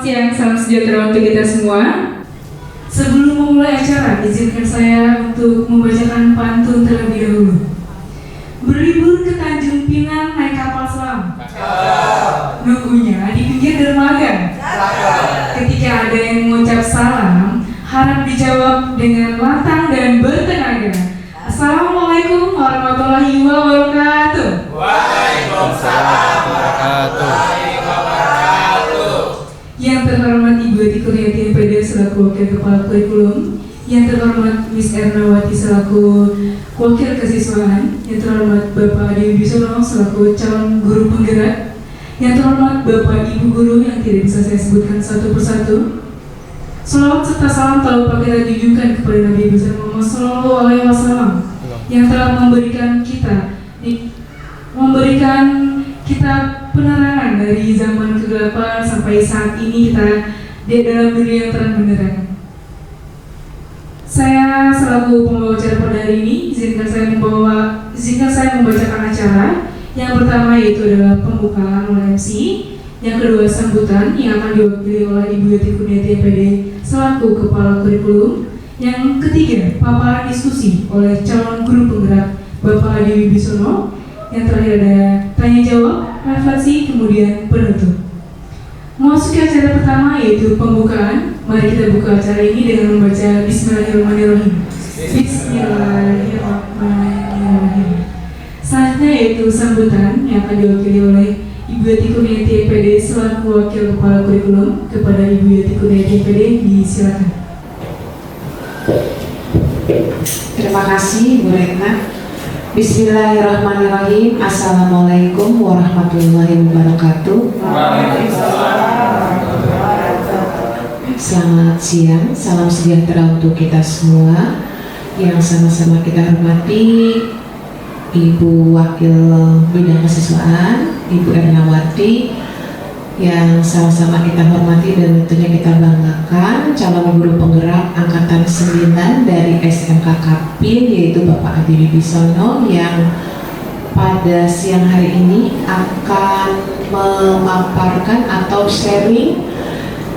siang, salam sejahtera untuk kita semua. Sebelum memulai acara, izinkan saya untuk membacakan pantun terlebih dahulu. Berlibur ke Tanjung Pinang naik kapal selam. Nunggunya di pinggir dermaga. Ketika ada yang mengucap salam, harap dijawab dengan lantang dan bertenaga. Assalamualaikum warahmatullahi wabarakatuh. Waalaikumsalam warahmatullahi wabarakatuh. Yang terhormat Ibu Eti Kurniati MPD selaku Wakil Kepala Kurikulum, yang terhormat Miss Ernawati selaku Wakil Kesiswaan, yang terhormat Bapak Adi Wibisono selaku calon guru penggerak, yang terhormat Bapak Ibu guru yang tidak bisa saya sebutkan satu persatu. Salawat serta salam tak lupa kita junjungkan kepada Nabi besar Muhammad Sallallahu Alaihi Wasallam yang telah memberikan kita penerangan dari zaman kegelapan sampai saat ini kita di dalam dunia yang terang benderang. Saya selaku pembawa acara pada hari ini, izinkan saya membacakan acara. Yang pertama yaitu adalah pembukaan oleh MC, yang kedua sambutan yang akan diwakili oleh Ibu Eti Kurniati MPD selaku Kepala Kurikulum, yang ketiga paparan diskusi oleh calon guru penggerak Bapak Adi Wibisono, yang terakhir ada tanya jawab, refleksi, kemudian penutup. Memasuki acara pertama yaitu pembukaan. Mari kita buka acara ini dengan membaca Bismillahirrahmanirrahim. Bismillahirrahmanirrahim. Selanjutnya yaitu sambutan yang akan diwakili oleh Ibu Eti Kurniati MPD selaku Wakil Kepala Kurikulum. Kepada Ibu Eti Kurniati MPD, disilakan. Terima kasih Bu Retna. Bismillahirrahmanirrahim. Assalamualaikum warahmatullahi wabarakatuh. Selamat siang, salam sejahtera untuk kita semua. Yang sama-sama kita hormati Ibu Wakil Bidang Kesiswaan, Ibu Ernawati, yang sama-sama kita hormati dan tentunya kita banggakan calon guru penggerak angkatan 9 dari SMK Kapin, yaitu Bapak Adi Wibisono, yang pada siang hari ini akan memaparkan atau sharing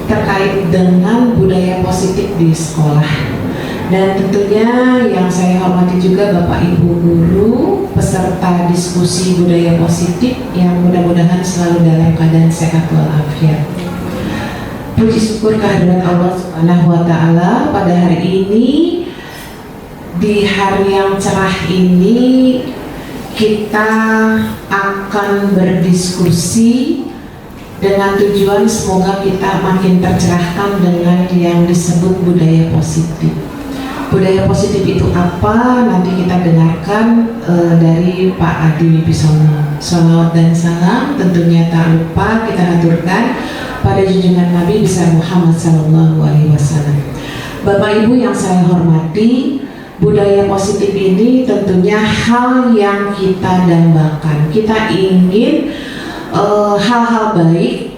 terkait dengan budaya positif di sekolah. Dan tentunya yang saya hormati juga Bapak Ibu guru peserta diskusi budaya positif yang mudah-mudahan selalu dalam keadaan sehat walafiat. Puji syukur kehadirat Allah Subhanahu wa Ta'ala pada hari ini, di hari yang cerah ini kita akan berdiskusi dengan tujuan semoga kita makin tercerahkan dengan yang disebut budaya positif. Budaya positif itu apa? Nanti kita dengarkan dari Pak Adi Wibisono. Salawat dan salam tentunya tak lupa kita aturkan pada junjungan Nabi besar Muhammad Sallallahu Alaihi Wasallam. Bapak Ibu yang saya hormati, budaya positif ini tentunya hal yang kita dambakan. Kita ingin hal-hal baik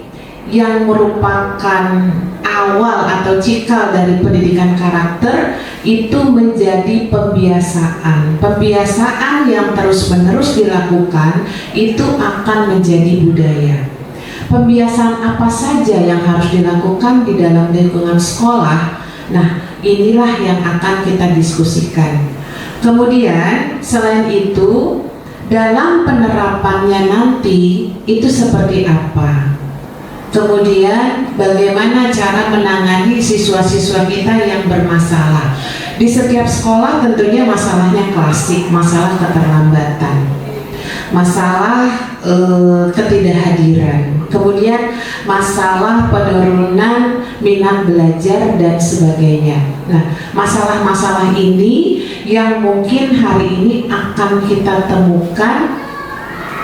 yang merupakan awal atau cikal dari pendidikan karakter itu menjadi pembiasaan yang terus-menerus dilakukan itu akan menjadi budaya. Pembiasaan apa saja yang harus dilakukan di dalam lingkungan sekolah? Nah, inilah yang akan kita diskusikan. Kemudian selain itu, dalam penerapannya nanti itu seperti apa? Kemudian bagaimana cara menangani siswa-siswa kita yang bermasalah. Di setiap sekolah tentunya masalahnya klasik, masalah keterlambatan, masalah ketidakhadiran, kemudian masalah penurunan minat belajar dan sebagainya. Nah, masalah-masalah ini yang mungkin hari ini akan kita temukan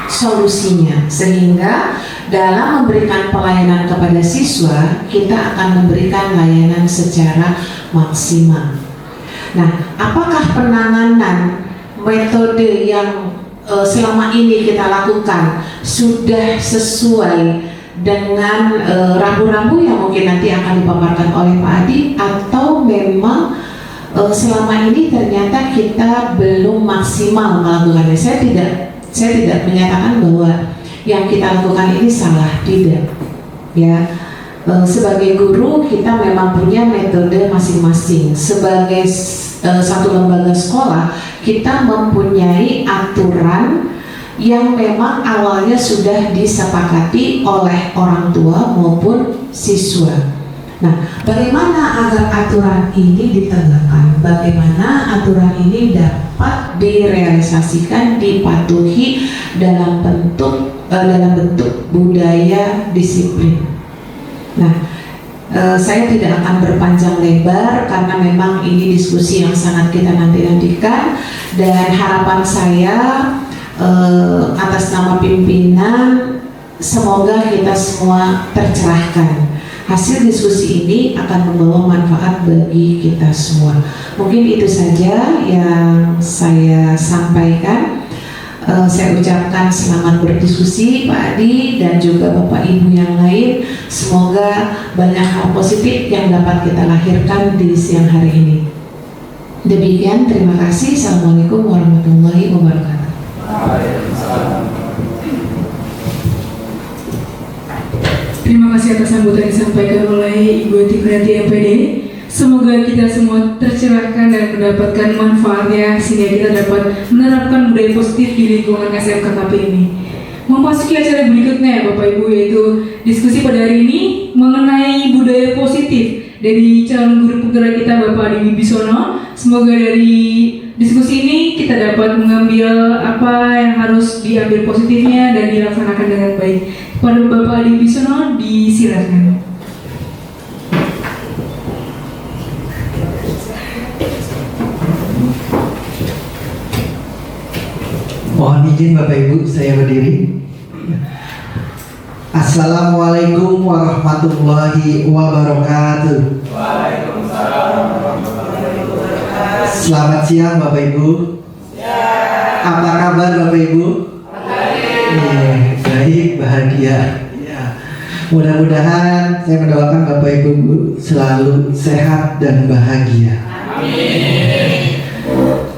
solusinya, sehingga dalam memberikan pelayanan kepada siswa kita akan memberikan layanan secara maksimal. Nah, apakah penanganan metode yang selama ini kita lakukan sudah sesuai dengan rambu-rambu yang mungkin nanti akan dipaparkan oleh Pak Adi, atau memang selama ini ternyata kita belum maksimal melakukannya? Saya tidak menyatakan bahwa yang kita lakukan ini salah, tidak, ya. sebagai guru kita memang punya metode masing-masing. Sebagai satu lembaga sekolah, kita mempunyai aturan yang memang awalnya sudah disepakati oleh orang tua maupun siswa. Nah, bagaimana agar aturan ini ditegakkan? Bagaimana aturan ini dapat direalisasikan, dipatuhi dalam bentuk budaya disiplin? Nah, saya tidak akan berpanjang lebar karena memang ini diskusi yang sangat kita nantikan, dan harapan saya atas nama pimpinan, semoga kita semua tercerahkan. Hasil diskusi ini akan membawa manfaat bagi kita semua. Mungkin itu saja yang saya sampaikan. Saya ucapkan selamat berdiskusi Pak Adi dan juga Bapak Ibu yang lain. Semoga banyak hal positif yang dapat kita lahirkan di siang hari ini. Demikian, terima kasih. Assalamualaikum warahmatullahi wabarakatuh. Terima kasih atas sambutan yang disampaikan oleh Ibu Eti MPD. Semoga kita semua tercerahkan dan mendapatkan manfaatnya sehingga kita dapat menerapkan budaya positif di lingkungan SMK KP ini. Memasuki acara berikutnya ya Bapak Ibu, yaitu diskusi pada hari ini mengenai budaya positif dari calon guru penggerak kita Bapak Adi Wibisono. Semoga dari diskusi ini kita dapat mengambil apa yang harus diambil positifnya dan dilaksanakan dengan baik. Kepada Bapak Adi Wibisono disilakan. Mohon izin Bapak Ibu, saya berdiri. Assalamualaikum warahmatullahi wabarakatuh. Waalaikumsalam warahmatullahi wabarakatuh. Selamat siang Bapak Ibu. Apa kabar Bapak Ibu? Baik, bahagia. Mudah-mudahan saya mendoakan Bapak Ibu selalu sehat dan bahagia.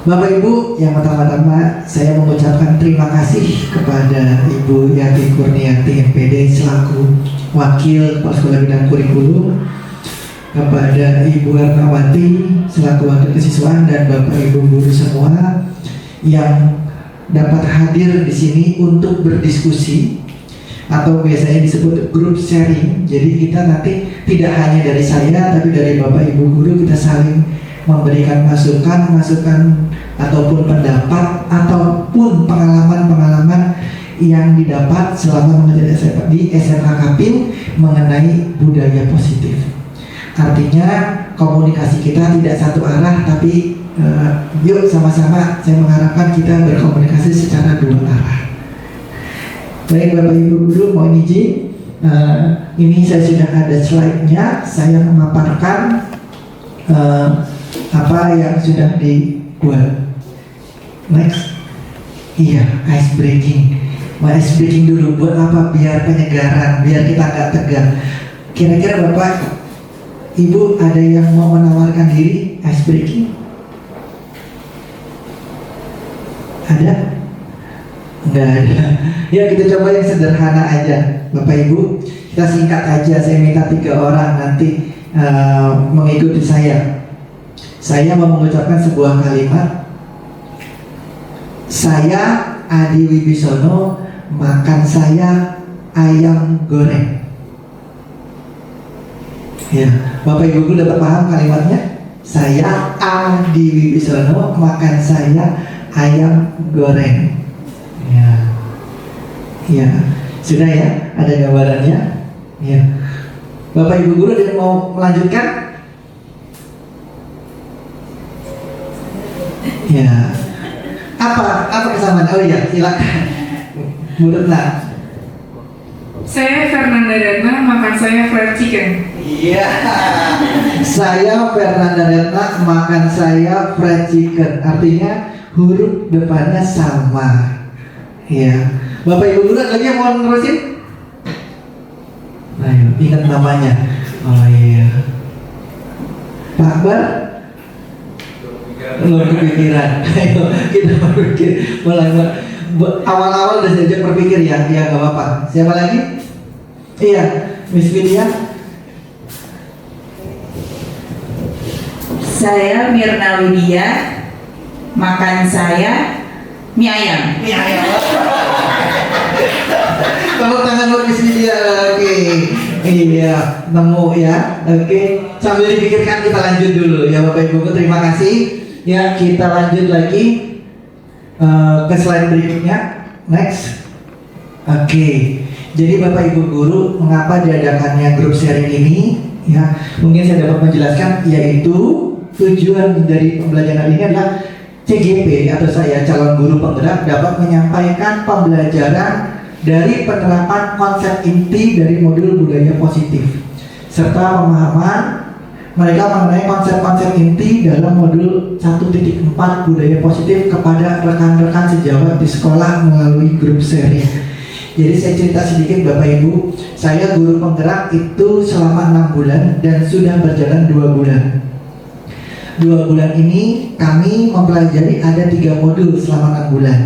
Bapak Ibu, yang pertama-tama saya mengucapkan terima kasih kepada Ibu Yati Kurniati MPD selaku Wakil Kepala Sekolah Bidang Kurikulum, kepada Ibu Ernawati selaku Wakil Kesiswaan, dan Bapak Ibu guru semua yang dapat hadir di sini untuk berdiskusi atau biasanya disebut group sharing. Jadi kita nanti tidak hanya dari saya tapi dari Bapak Ibu guru kita saling memberikan masukan ataupun pendapat ataupun pengalaman-pengalaman yang didapat selama mengajar di SMK Kapin mengenai budaya positif. Artinya komunikasi kita tidak satu arah, tapi yuk sama-sama saya mengharapkan kita berkomunikasi secara dua arah. Baik Bapak Ibu guru, mohon izin, ini saya sudah ada slide-nya. Saya memaparkan apa yang sudah dibuat. Next. Iya, ice breaking. Ice breaking dulu, buat apa? Biar penyegaran, biar kita nggak tegang. Kira-kira Bapak Ibu ada yang mau menawarkan diri ice breaking? Ada? Nggak ada. Ya kita coba yang sederhana aja Bapak Ibu. Kita singkat aja, saya minta 3 orang nanti mengikuti saya. Saya mau mengucapkan sebuah kalimat. Saya Adi Wibisono, makan saya ayam goreng. Ya, Bapak Ibu udah paham kalimatnya? Saya Adi Wibisono, makan saya ayam goreng. Ya, ya, sudah ya, ada gambarannya. Ya, Bapak Ibu guru ada yang mau melanjutkan? Ya, apa kesamaan? Oh iya, silakan. Murna. Saya Fernanda Retna, makan saya fried chicken. Iya. Saya Fernanda Retna, makan saya fried chicken. Artinya huruf depannya sama. Iya. Bapak Ibu guru lagi yang mau nerusin? Ayo, ingat namanya. Oh iya. Pak Akbar? Belum kepikiran. Ayo, kita berpikir. Awal-awal udah diajak berpikir ya. Ya gak apa-apa. Siapa lagi? Iya, Miss Widya. Saya Mirna Widya, makan saya mie ayam. Tepuk tangan buat Miss Lydia. Oke. Iya, nemu ya. Oke. Sambil dipikirkan kita lanjut dulu ya Bapak Ibu. Terima kasih. Ya, kita lanjut lagi ke slide berikutnya. Next. Oke. Jadi Bapak Ibu guru, mengapa diadakannya grup sharing ini? Ya, mungkin saya dapat menjelaskan, yaitu tujuan dari pembelajaran ini adalah CGP atau saya calon guru penggerak dapat menyampaikan pembelajaran dari penerapan konsep inti dari modul budaya positif serta pemahaman mereka mengenai konsep-konsep inti dalam modul 1.4 budaya positif kepada rekan-rekan sejawat di sekolah melalui grup sharing. Jadi saya cerita sedikit Bapak Ibu, saya guru penggerak itu selama 6 bulan dan sudah berjalan 2 bulan. 2 bulan ini kami mempelajari ada 3 modul selama 6 bulan.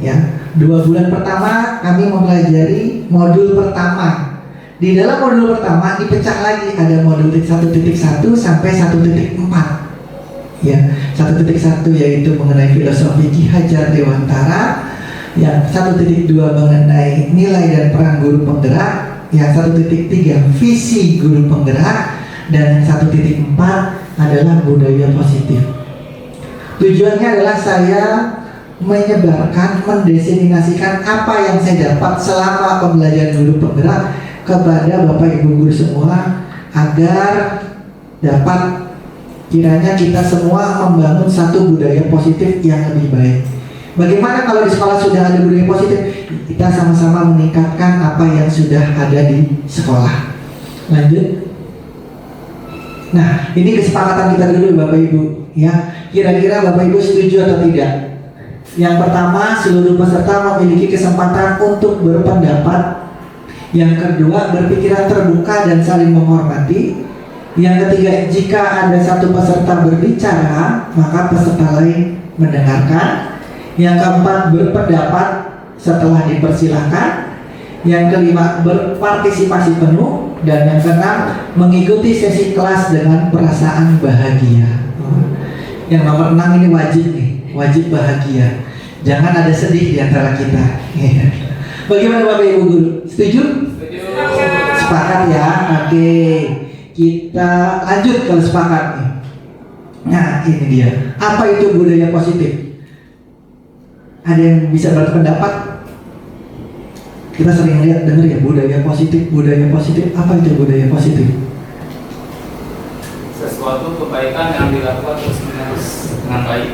Ya, 2 bulan pertama kami mempelajari modul pertama. Di dalam modul pertama dipecah lagi, ada modul 1.1 sampai 1.4. Ya, 1.1 yaitu mengenai filosofi Ki Hajar Dewantara, yang 1.2 mengenai nilai dan peran guru penggerak, yang 1.3 visi guru penggerak, dan yang 1.4 adalah budaya positif. Tujuannya adalah saya menyebarkan, mendiseminasikan apa yang saya dapat selama pembelajaran guru penggerak kepada Bapak Ibu guru semua agar dapat kiranya kita semua membangun satu budaya positif yang lebih baik. Bagaimana kalau di sekolah sudah ada budaya positif? Kita sama-sama meningkatkan apa yang sudah ada di sekolah. Lanjut. Nah, ini kesepakatan kita dulu Bapak Ibu ya. Kira-kira Bapak Ibu setuju atau tidak? Yang pertama, seluruh peserta memiliki kesempatan untuk berpendapat. Yang kedua, berpikiran terbuka dan saling menghormati. Yang ketiga, jika ada satu peserta berbicara, maka peserta lain mendengarkan. Yang keempat, berpendapat setelah dipersilahkan. Yang kelima, berpartisipasi penuh. Dan yang keenam, mengikuti sesi kelas dengan perasaan bahagia. Yang nomor 6 ini wajib nih, wajib bahagia. Jangan ada sedih di antara kita. Bagaimana Bapak Ibu guru? Setuju? Setuju. Sepakat ya? Oke. Kita lanjut kalau sepakat nih. Nah, ini dia. Apa itu budaya positif? Ada yang bisa berpendapat? Kita sering lihat, dengar ya, budaya positif, budaya positif. Apa itu budaya positif? Sesuatu kebaikan yang dilakukan terus-menerus dengan baik.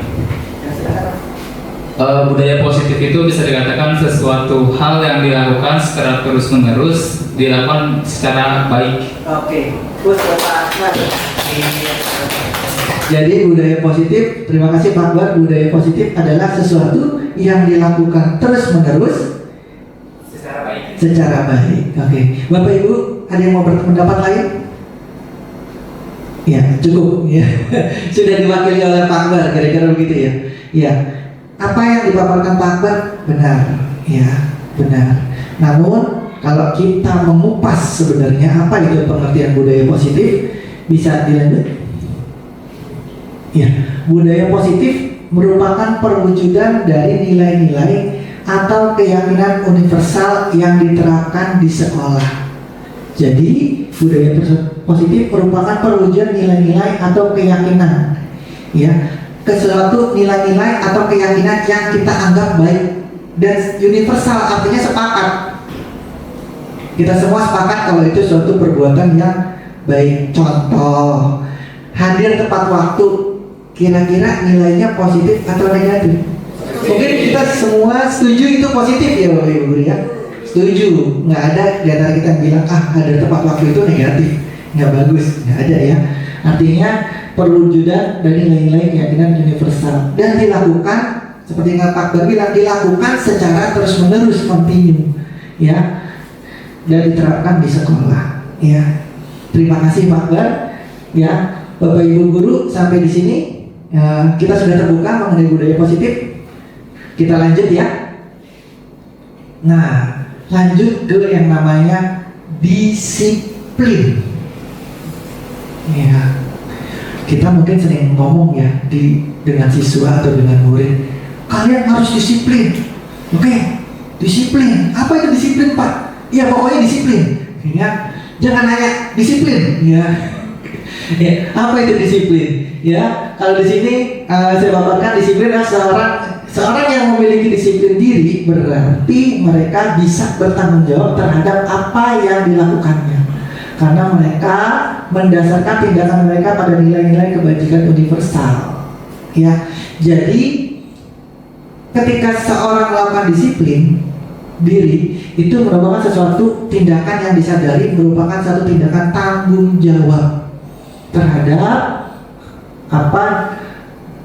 Budaya positif itu bisa dikatakan sesuatu hal yang dilakukan secara terus-menerus, dilakukan secara baik. Oke. Jadi budaya positif, terima kasih Pak Akbar. Budaya positif adalah sesuatu yang dilakukan terus-menerus secara baik. Oke. Bapak Ibu, ada yang mau berpendapat lain? Ya, cukup ya. Sudah diwakili oleh Pak Akbar, kira-kira begitu ya. Ya. Apa yang dipaparkan Pak Akbar benar, ya, benar. Namun kalau kita mengupas sebenarnya apa itu pengertian budaya positif, bisa dilanjut. Ya, budaya positif merupakan perwujudan dari nilai-nilai atau keyakinan universal yang diterapkan di sekolah. Jadi budaya positif merupakan perwujudan nilai-nilai atau keyakinan, ya, ke suatu nilai-nilai atau keyakinan yang kita anggap baik dan universal, artinya sepakat. Kita semua sepakat kalau itu suatu perbuatan yang baik. Contoh, hadir tepat waktu, kira-kira nilainya positif atau negatif? Mungkin kita semua setuju itu positif ya Bapak Ibu ya. Setuju, nggak ada di antara kita yang bilang hadir tepat waktu itu negatif, nggak bagus, nggak ada ya. Artinya perwujudan dari nilai-nilai keyakinan universal dan dilakukan seperti yang Pak Akbar bilang, dilakukan secara terus-menerus, kontinu ya, dan diterapkan di sekolah ya. Terima kasih Pak Akbar ya. Bapak Ibu guru, sampai di sini kita sudah terbuka mengenai budaya positif. Kita lanjut ya. Nah, lanjut ke yang namanya disiplin ya. Oke, kita mungkin sering ngomong ya dengan siswa atau dengan murid, kalian harus disiplin. Oke, disiplin. Apa itu disiplin, Pak? Ya pokoknya disiplin. Ya, jangan nanya disiplin. Ya, ya, apa itu disiplin? Ya, kalau di sini saya paparkan disiplin adalah seorang yang memiliki disiplin diri berarti mereka bisa bertanggung jawab terhadap apa yang dilakukannya, karena mereka mendasarkan tindakan mereka pada nilai-nilai kebajikan universal. Ya, jadi ketika seorang melakukan disiplin diri itu merupakan sesuatu tindakan yang disadari, merupakan satu tindakan tanggung jawab terhadap apa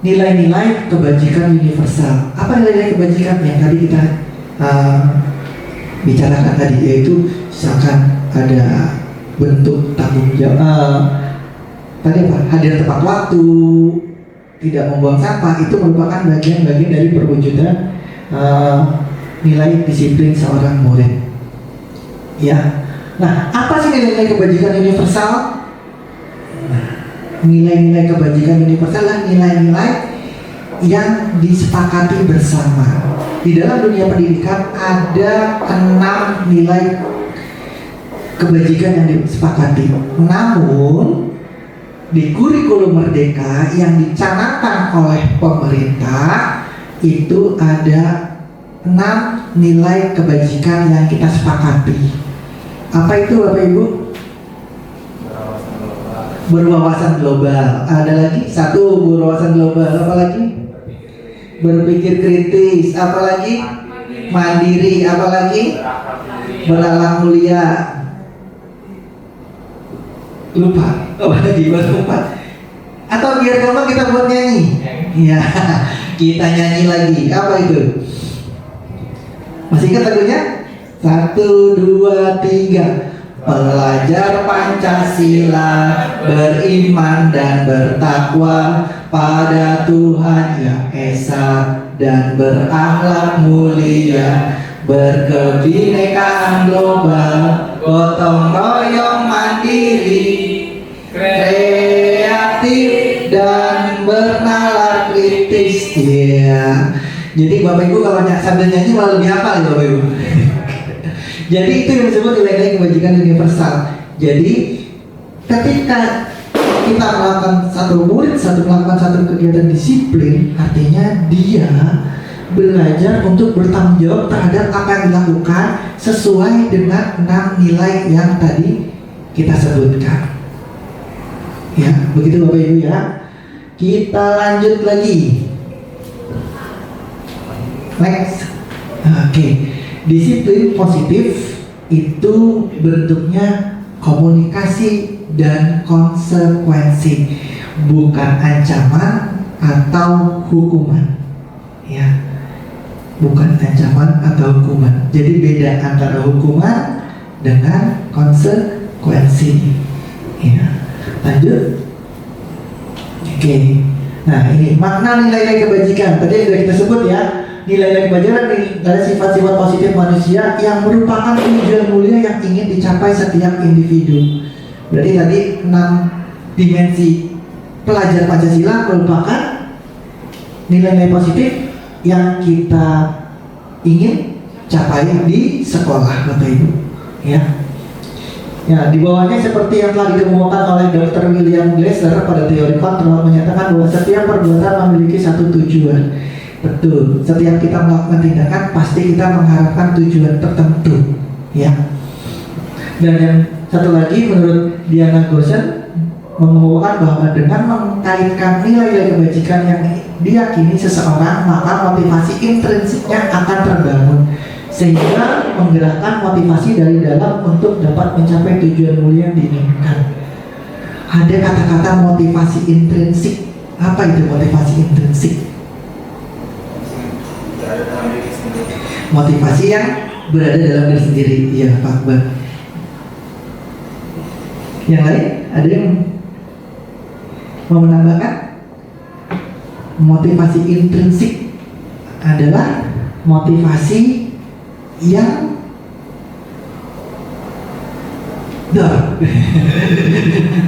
nilai-nilai kebajikan universal. Apa nilai-nilai kebajikan yang tadi kita bicarakan tadi, yaitu misalkan ada bentuk tanggung jawab, tadi apa? Hadir tepat waktu, tidak membuang sampah, itu merupakan bagian-bagian dari perwujudan nilai disiplin seorang murid. Ya. Nah, apa sih nilai-nilai kebajikan universal? Nilai-nilai kebajikan universal adalah nilai-nilai yang disepakati bersama. Di dalam dunia pendidikan ada 6 nilai kebajikan yang disepakati. Namun di kurikulum Merdeka yang dicanangkan oleh pemerintah itu ada 6 nilai kebajikan yang kita sepakati. Apa itu Bapak Ibu? Berwawasan global. Ada lagi satu, berwawasan global. Apa lagi? Berpikir kritis. Apa lagi? Mandiri. Apa lagi? Berakhlak mulia. Lupa. Oh lagi baru lupa. Atau biar gampang kita buat nyanyi. Ya, kita nyanyi lagi. Apa itu? Masih ingat lagunya? 1, 2, 3. Pelajar Pancasila, beriman dan bertakwa pada Tuhan Yang Esa dan berakhlak mulia, berkebinekaan global, gotong royong mandiri, kreatif dan bernalar kritis. Ya. Jadi Bapak Ibu kalau sambil nyanyi malah lebih hafal ya Bapak Ibu. Jadi itu yang disebut nilai-nilai kebajikan universal. Jadi ketika kita melakukan satu melakukan satu kegiatan disiplin, artinya dia belajar untuk bertanggung jawab terhadap apa yang dilakukan sesuai dengan 6 nilai yang tadi kita sebutkan. Ya, begitu Bapak Ibu ya. Kita lanjut lagi. Next. Oke. Disiplin positif itu bentuknya komunikasi dan konsekuensi, bukan ancaman atau hukuman. Ya, bukan ancaman atau hukuman. Jadi beda antara hukuman dengan konsekuensi. Ya, lanjut. Oke. Nah ini makna nilai-nilai kebajikan. Tadi sudah kita sebut ya. Nilai-nilai kebajikan adalah sifat-sifat positif manusia yang merupakan tujuan mulia yang ingin dicapai setiap individu. Berarti tadi 6 dimensi pelajar Pancasila merupakan nilai-nilai positif yang kita ingin capai di sekolah Bapak Ibu. Ya. Ya, di bawahnya seperti yang telah dikemukakan oleh Dr. William Glasser pada teori kontrol menyatakan bahwa setiap perbuatan memiliki satu tujuan. Betul, setiap kita melakukan tindakan pasti kita mengharapkan tujuan tertentu, ya. Dan yang satu lagi menurut Diana Gosen mengemukakan bahwa dengan mengkaitkan nilai-nilai kebajikan yang diyakini seseorang, maka motivasi intrinsiknya akan terbangun sehingga menggerakkan motivasi dari dalam untuk dapat mencapai tujuan mulia yang diinginkan. Ada kata-kata motivasi intrinsik. Apa itu motivasi intrinsik? Motivasi yang berada dalam diri sendiri. Iya Pak Akbar. Yang lain ada yang mau menambahkan? Motivasi intrinsik adalah motivasi yang Nah,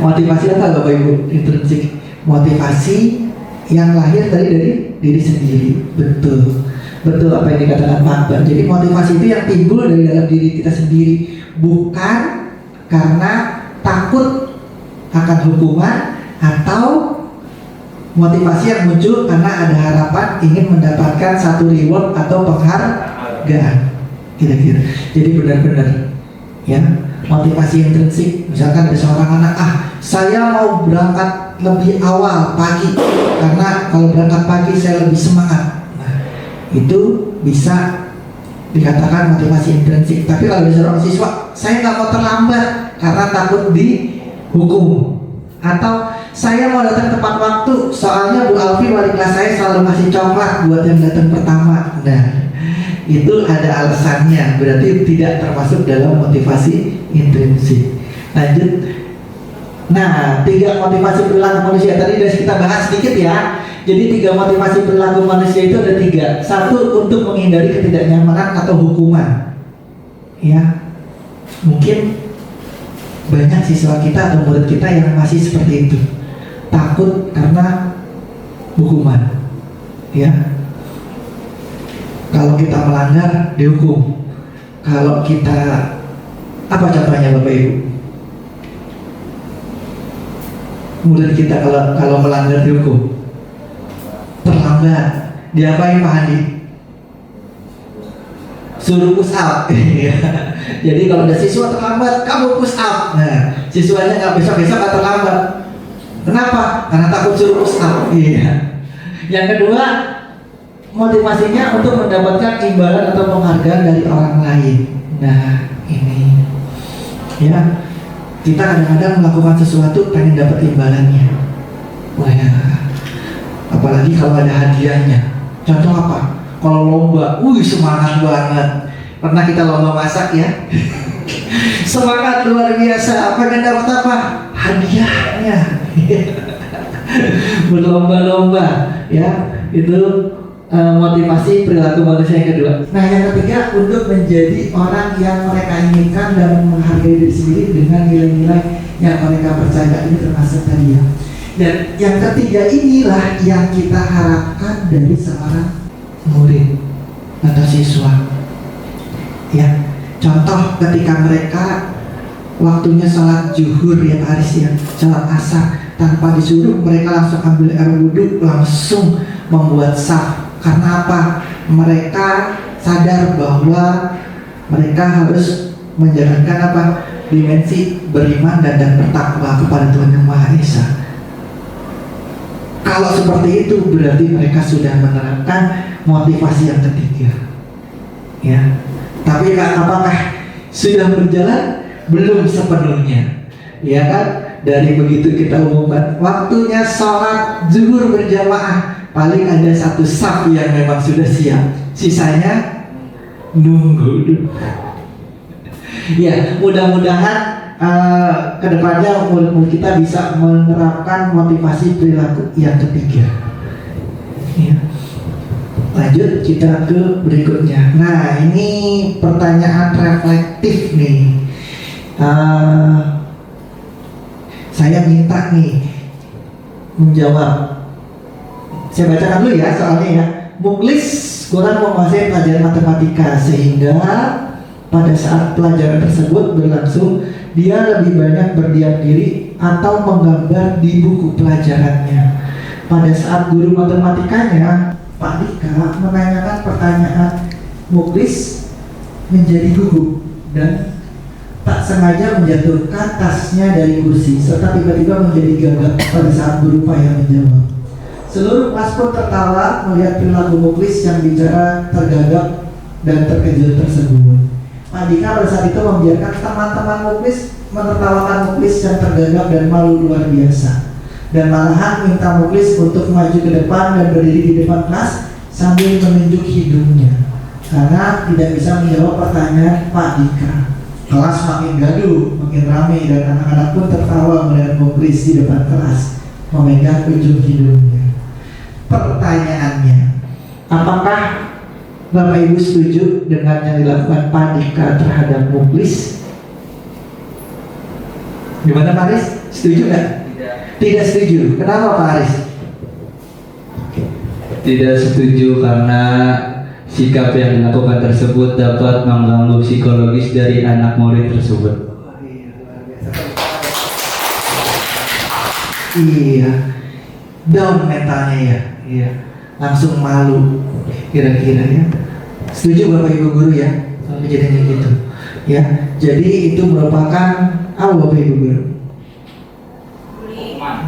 motivasi apa Bapak Ibu? Intrinsik. Motivasi yang lahir dari diri sendiri. Betul. Betul apa yang dikatakan Pak Akbar. Jadi motivasi itu yang timbul dari dalam diri kita sendiri, bukan karena takut akan hukuman atau motivasi yang muncul karena ada harapan ingin mendapatkan satu reward atau penghargaan. Kira-kira. Jadi benar-benar ya, motivasi intrinsik. Misalkan ada seorang anak, saya mau berangkat lebih awal pagi karena kalau berangkat pagi saya lebih semangat. Nah, itu bisa dikatakan motivasi intrinsik. Tapi kalau ada seorang siswa, saya nggak mau terlambat karena takut dihukum, atau saya mau datang tepat waktu soalnya Bu Alfi wali kelas saya selalu ngasih coklat buat yang datang pertama. Nah, itu ada alasannya, berarti tidak termasuk dalam motivasi intrinsik. Lanjut. Nah, 3 motivasi perilaku manusia tadi sudah kita bahas sedikit ya. Jadi 3 motivasi perilaku manusia itu ada 3. 1 untuk menghindari ketidaknyamanan atau hukuman. Ya, mungkin banyak siswa kita atau murid kita yang masih seperti itu, takut karena hukuman. Ya, kalau kita melanggar dihukum. Kalau kita, apa contohnya Bapak Ibu? Murid kita kalau melanggar dihukum, terlambat, diapain Pak Handi? Suruh push up. Jadi kalau ada siswa terlambat, kamu push up. Nah, siswanya nggak besok-besok nggak terlambat. Kenapa? Karena takut suruh push up. Iya. Yang kedua, motivasinya untuk mendapatkan imbalan atau penghargaan dari orang lain. Nah, ini ya, kita kadang-kadang melakukan sesuatu pengen dapat imbalannya. Wah ya, apalagi kalau ada hadiahnya. Contoh apa? Kalau lomba, semangat banget. Pernah kita lomba masak ya? Semangat luar biasa. Pengen dapat apa? Hadiahnya. Berlomba-lomba, ya. Itu motivasi perilaku manusia yang kedua. Nah, yang ketiga, untuk menjadi orang yang mereka inginkan dan menghargai diri sendiri dengan nilai-nilai yang mereka percaya. Ini termasuk tadi ya. Dan yang ketiga inilah yang kita harapkan dari seorang murid atau siswa. Ya, contoh ketika mereka waktunya sholat zuhur ya Pak Aris ya, sholat asar, tanpa disuruh mereka langsung ambil air wudhu, langsung membuat saf. Karena apa? Mereka sadar bahwa mereka harus menjalankan apa? Dimensi beriman dan bertakwa kepada Tuhan Yang Maha Esa. Kalau seperti itu berarti mereka sudah menerapkan motivasi yang ketiga. Ya. Tapi apakah sudah berjalan? Belum sepenuhnya. Ya kan? Dari begitu kita umumkan waktunya sholat zuhur berjamaah, paling ada 1 saf yang memang sudah siap, sisanya nunggu. Ya, mudah-mudahan kedepannya murid-murid kita bisa menerapkan motivasi perilaku yang ketiga. Ya. Lanjut kita ke berikutnya. Nah, ini pertanyaan reflektif nih. Saya minta nih menjawab. Saya bacakan dulu ya soalnya ya. Muklis kurang menguasai pelajaran matematika sehingga pada saat pelajaran tersebut berlangsung dia lebih banyak berdiam diri atau menggambar di buku pelajarannya. Pada saat guru matematikanya Pak Dika menanyakan pertanyaan, Muklis menjadi gugup dan tak sengaja menjatuhkan tasnya dari kursi serta tiba-tiba menjadi gagap pada saat berupaya menjawab. Seluruh kelas pun tertawa melihat perilaku Muklis yang bicara tergagap dan terkejut tersebut. Pak Dika pada saat itu membiarkan teman-teman Muklis menertawakan Muklis yang tergagap dan malu luar biasa, dan malahan minta Muklis untuk maju ke depan dan berdiri di depan kelas sambil menunjuk hidungnya karena tidak bisa menjawab pertanyaan Pak Dika. Kelas makin gaduh, makin ramai, dan anak-anak pun tertawa melihat Muklis di depan kelas memegang ujung hidungnya. Pertanyaannya, apakah Bapak Ibu setuju dengan yang dilakukan Pak Dika terhadap Muklis? Gimana Pak Aris? Setuju nggak? Tidak setuju. Kenapa Pak Aris? Tidak setuju karena sikap yang dilakukan tersebut dapat mengganggu psikologis dari anak murid tersebut. Iya, down mentalnya ya, iya, langsung malu, kira-kira ya. Setuju Bapak Ibu guru ya, kalau kejadian gitu, ya. Jadi itu merupakan apa Bapak Ibu guru?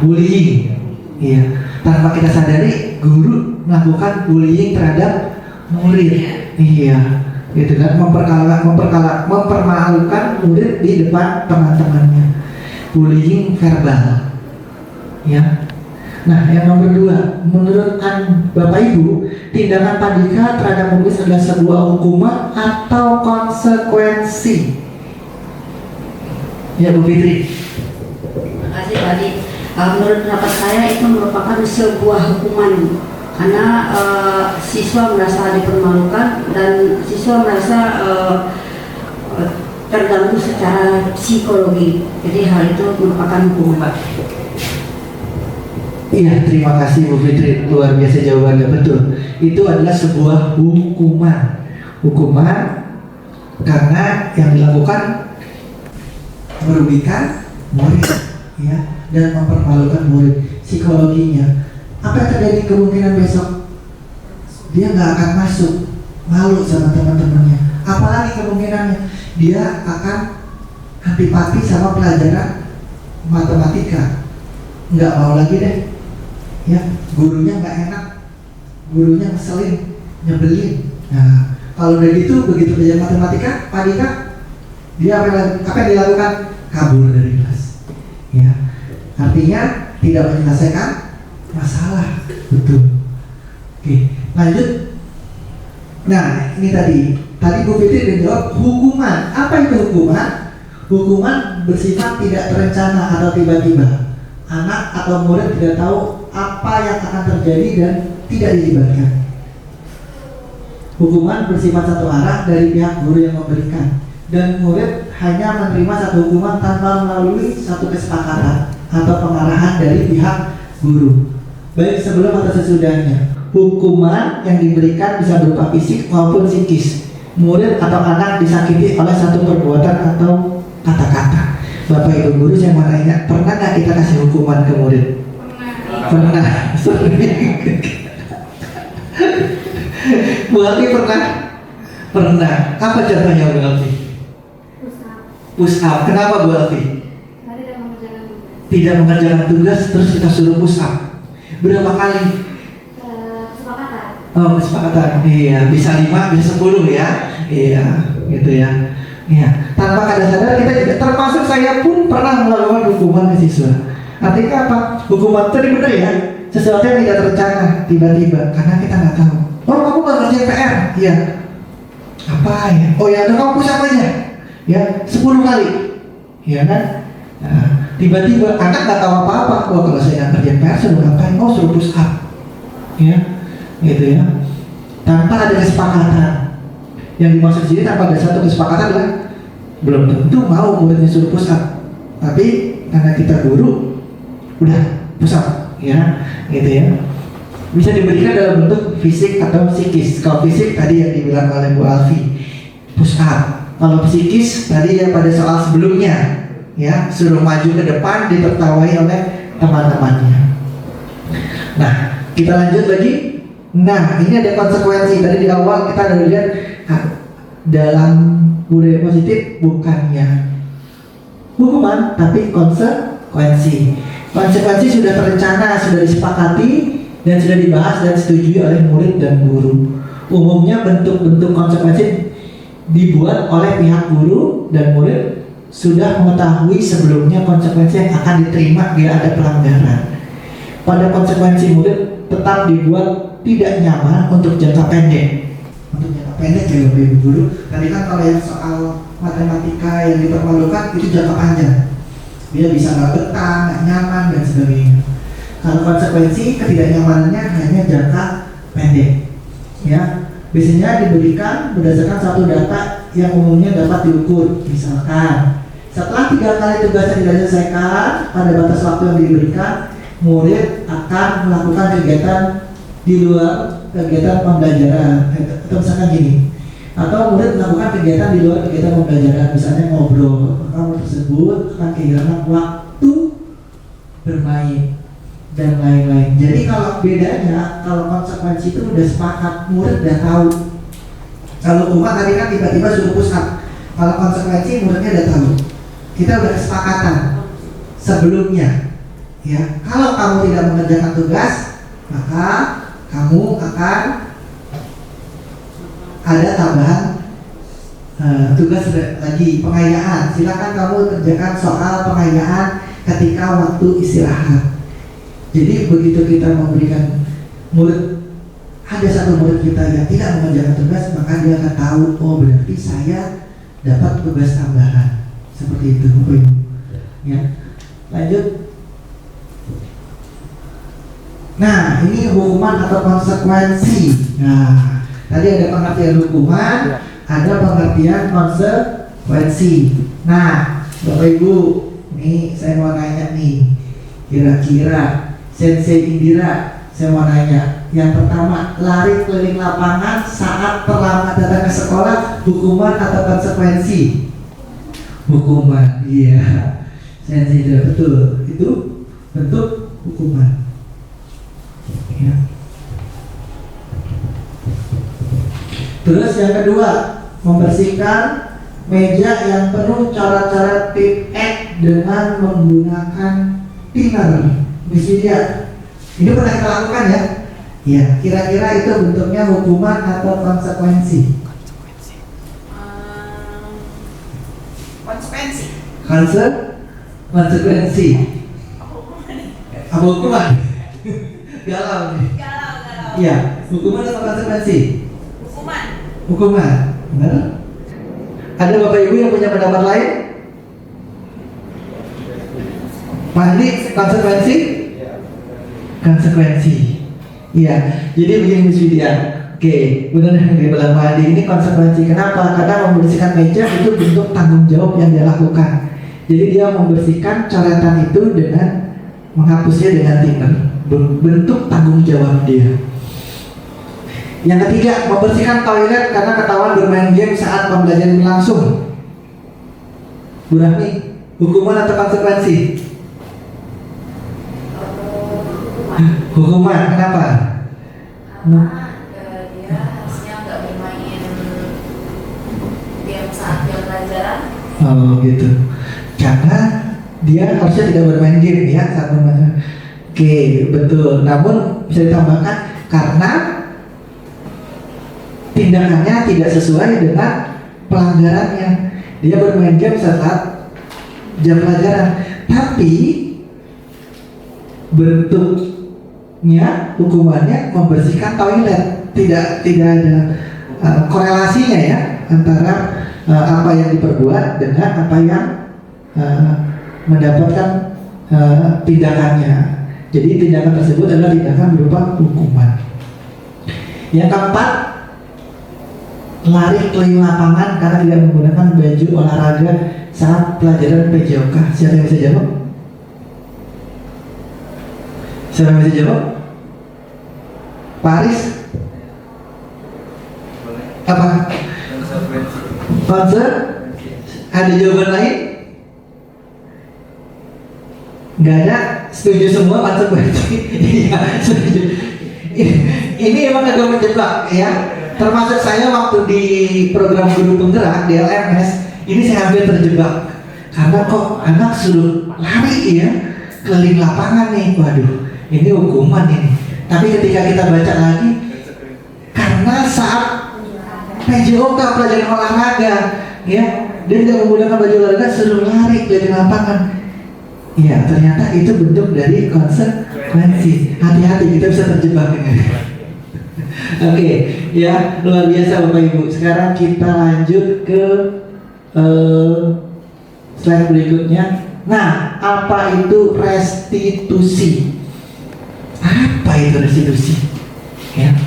Bullying, iya. Tanpa kita sadari, guru melakukan bullying terhadap murid, iya, gitu kan, mempermalukan murid di depan teman-temannya, bullying verbal. Ya. Nah, yang nomor 2, menurut Bapak Ibu, tindakan Pandika terhadap murid adalah sebuah hukuman atau konsekuensi? Ya, Bu Fitri. Terima kasih tadi. Menurut pendapat saya itu merupakan sebuah hukuman karena siswa merasa dipermalukan dan siswa merasa terganggu secara psikologi. Jadi hal itu merupakan hukuman. Iya, terima kasih Bu Fitri, luar biasa jawabannya, betul. Itu adalah sebuah hukuman. Hukuman karena yang dilakukan merugikan murid, ya, dan mempermalukan murid. Psikologinya, apa yang terjadi kemungkinan besok dia nggak akan masuk, malu sama teman-temannya. Apalagi kemungkinannya dia akan antipati sama pelajaran matematika, nggak mau lagi deh. Ya, gurunya nggak enak, gurunya ngeselin, nyebelin. Nah, kalau udah gitu, begitu belajar matematika, Pandika, dia apa yang dilakukan? Kabur dari kelas. Ya, artinya tidak menyelesaikan masalah, betul. Oke, lanjut. Nah, ini tadi Bu Fitri udah jawab hukuman. Apa itu hukuman? Hukuman bersifat tidak terencana atau tiba-tiba. Anak atau murid tidak tahu apa yang akan terjadi dan tidak dilibatkan. Hukuman bersifat satu arah dari pihak guru yang memberikan, dan murid hanya menerima satu hukuman tanpa melalui satu kesepakatan atau pengarahan dari pihak guru, baik sebelum atau sesudahnya. Hukuman yang diberikan bisa berupa fisik maupun psikis. Murid atau anak disakiti oleh satu perbuatan atau kata-kata. Bapak Ibu guru, saya mau nanya, pernah nggak kita kasih hukuman ke murid? Pernah. Bu Alfi pernah? Pernah. Apa contohnya Bu Alfi? Push up. Kenapa Bu Alfi? Tidak mengerjakan tugas terus kita suruh push up. Berapa kali? Kesepakatan. Oh, kesepakatan. Iya, bisa 5, bisa 10 ya. Iya, gitu ya. Iya, tanpa sadar kita juga, termasuk saya pun pernah melakukan hukuman ke siswa. Artinya apa? Hukuman itu benar ya, sesuatu yang tidak terencana, tiba-tiba, karena kita nggak tahu. Oh, kamu nggak ngerjain PR? Iya. Apa ya? Oh ya, udah kamu push up aja. Ya, 10 kali. Iya kan? Nah, tiba-tiba anak nggak tahu apa-apa. Oh, kalau saya nggak ngerjain PR, suruh ngapain? Oh, suruh push up. Ya, gitu ya. Tanpa ada kesepakatan. Yang dimaksud sini tanpa ada satu kesepakatan adalah belum tentu mau muridnya suruh push up, tapi karena kita guru udah push up, ya, gitu ya. Bisa diberikan dalam bentuk fisik atau psikis. Kalau fisik tadi yang dibilang oleh Bu Alfi, push up. Kalau psikis tadi yang pada soal sebelumnya, ya, suruh maju ke depan ditertawai oleh teman-temannya. Nah, kita lanjut lagi. Nah, ini ada konsekuensi. Tadi di awal kita ada lihat dalam budaya positif bukannya hukuman tapi konsekuensi. Konsekuensi sudah terencana, sudah disepakati dan sudah dibahas dan disetujui oleh murid dan guru. Umumnya bentuk-bentuk konsekuensi dibuat oleh pihak guru dan murid sudah mengetahui sebelumnya konsekuensi yang akan diterima bila ada pelanggaran. Pada konsekuensi murid tetap dibuat tidak nyaman untuk jangka pendek. Untuk jangka pendek ya Bapak Ibu guru. Tadi kan kalau yang soal matematika yang dipermalukan itu jangka panjang. Dia bisa nggak betah, nggak nyaman dan sebagainya. Kalau konsekuensi ketidaknyamanannya hanya jangka pendek. Ya, biasanya diberikan berdasarkan satu data yang umumnya dapat diukur. Misalkan Setelah 3 kali tugas yang tidak diselesaikan pada batas waktu yang diberikan, murid akan melakukan kegiatan di luar kegiatan pembelajaran. Atau misalkan gini, atau murid melakukan kegiatan di luar kegiatan pembelajaran, misalnya ngobrol, maka murid tersebut akan kehilangan waktu bermain dan lain-lain. Jadi kalau bedanya, kalau konsekuensi itu udah sepakat, murid udah tahu. Kalau umat tadi kan tiba-tiba suruh push up. Kalau konsekuensi muridnya udah tahu. Kita udah kesepakatan sebelumnya. Ya, kalau kamu tidak mengerjakan tugas, maka kamu akan ada tambahan tugas lagi, pengayaan. Silakan kamu kerjakan soal pengayaan ketika waktu istirahat. Jadi begitu kita memberikan murid, ada satu murid kita yang tidak mengerjakan tugas, maka dia akan tahu, oh berarti saya dapat tugas tambahan. Seperti itu, Bapak Ibu. Ya, lanjut. Nah, ini hukuman atau konsekuensi. Nah, tadi ada pengertian hukuman, ada pengertian konsekuensi. Nah, Bapak Ibu, nih saya mau nanya nih, kira-kira Sensei Indira, saya mau nanya. Yang pertama, lari keliling lapangan saat terlambat datang ke sekolah, hukuman atau konsekuensi? Hukuman, iya. Sensei Indira, betul. Itu bentuk hukuman. Ya. Terus yang kedua, membersihkan meja yang penuh coret-coret tip X dengan menggunakan thinner. Misalnya, ini pernah kita lakukan ya? Ya, kira-kira itu bentuknya hukuman atau konsekuensi? Konsekuensi. Apa hukuman? Galau nih. Iya, hukuman atau konsekuensi? Hukuman. Benar? Ada Bapak Ibu yang punya pendapat lain? Pak Andi, konsekuensi? Konsekuensi. Iya, jadi begini Miss Widya. Oke, benar yang dibilang Pak Andi, ini konsekuensi. Kenapa? Karena membersihkan meja itu bentuk tanggung jawab yang dia lakukan. Jadi dia membersihkan coretan itu dengan menghapusnya dengan thinner. Bentuk tanggung jawab dia. Yang ketiga, membersihkan toilet karena ketahuan bermain game saat pembelajaran berlangsung. Bu Rahmi, hukuman atau konsekuensi? Hukuman, kenapa? Dia harusnya nggak bermain game saat jam pelajaran. Oh gitu. Karena dia harusnya tidak bermain game ya saat bermain. Oke, betul. Namun bisa ditambahkan karena tindakannya tidak sesuai dengan pelanggarannya. Dia bermain game saat jam pelajaran, tapi bentuknya hukumannya membersihkan toilet. Tidak ada korelasinya ya antara apa yang diperbuat dengan apa yang mendapatkan tindakannya. Jadi tindakan tersebut adalah tindakan berupa hukuman. Yang keempat, lari keliling lapangan karena tidak menggunakan baju olahraga saat pelajaran PJOK. Siapa yang bisa jawab? Siapa yang bisa jawab? Paris? Apa? Konser? Ada jawaban lain? Gak ada? Setuju semua konsekuensi? Iya, setuju. Ini emang agak menjebak ya. Termasuk saya waktu di program guru penggerak di LMS, ini saya hampir terjebak. Karena kok anak suruh lari ya, keliling lapangan nih. Waduh, ini hukuman ini. Tapi ketika kita baca lagi, karena saat PJOK pelajaran olahraga ya, dia tidak menggunakan baju olahraga, suruh lari keliling lapangan. Iya, ternyata itu bentuk dari konsekuensi. Hati-hati, kita bisa terjebak dengan. Oke, ya luar biasa Bapak Ibu. Sekarang kita lanjut ke slide berikutnya. Nah, apa itu restitusi? Apa itu restitusi? Ya,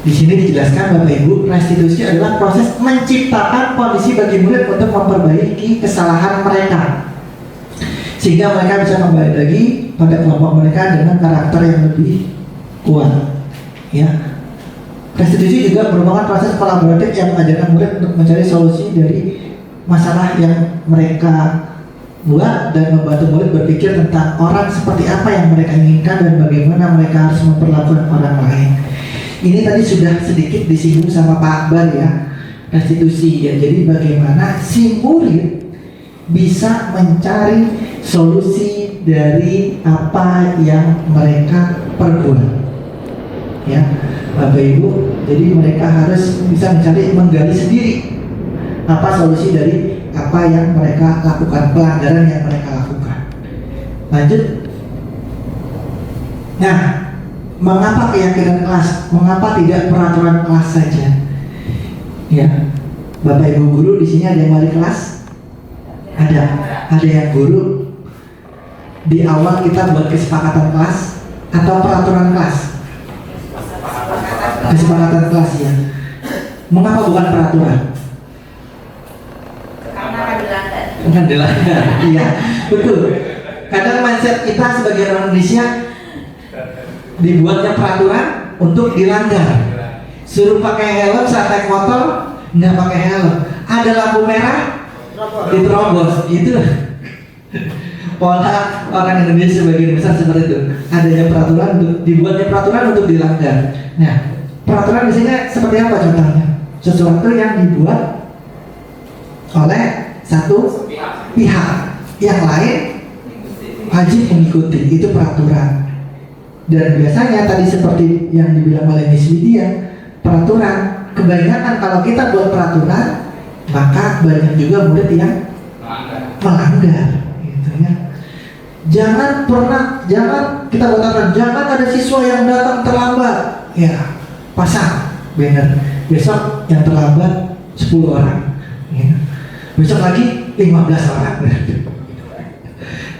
Di sini dijelaskan Bapak Ibu, restitusi adalah proses menciptakan kondisi bagi murid untuk memperbaiki kesalahan mereka, sehingga mereka bisa kembali lagi pada kelompok mereka dengan karakter yang lebih kuat. Ya, restitusi juga merupakan proses kolaboratif yang mengajarkan murid untuk mencari solusi dari masalah yang mereka buat dan membantu murid berpikir tentang orang seperti apa yang mereka inginkan dan bagaimana mereka harus memperlakukan orang lain. Ini tadi sudah sedikit disinggung sama Pak Akbar ya, restitusi ya. Jadi bagaimana si murid bisa mencari solusi dari apa yang mereka perbuat, ya Bapak Ibu. Jadi mereka harus bisa menggali sendiri apa solusi dari apa yang mereka lakukan, pelanggaran yang mereka lakukan. Lanjut. Nah, mengapa keyakinan kelas? Mengapa tidak peraturan kelas saja? Ya, Bapak Ibu guru di sini ada yang wali kelas? Ada yang guru. Di awal kita buat kesepakatan kelas atau peraturan kelas? Kesepakatan kelas ya. Mengapa bukan peraturan? Bukan dilanggar. Iya, betul. Kadang mindset kita sebagai orang Indonesia dibuatnya peraturan untuk dilanggar. Suruh pakai helm saat naik motor, nggak pakai helm. Ada lampu merah, diterobos. Itu pola orang Indonesia sebagian besar seperti itu. Adanya peraturan untuk dibuatnya peraturan untuk dilanggar. Nah, peraturan biasanya seperti apa contohnya? Sesuatu yang dibuat oleh satu pihak, yang lain wajib mengikuti. Itu peraturan. Dan biasanya tadi seperti yang dibilang oleh Miss Widya, peraturan kebanyakan kalau kita buat peraturan, maka banyak juga murid yang melanggar, gitu ya. Jangan kita buat aturan, jangan ada siswa yang datang terlambat. Ya, pasang banner, besok yang terlambat 10 orang, ya. Besok lagi 15 orang.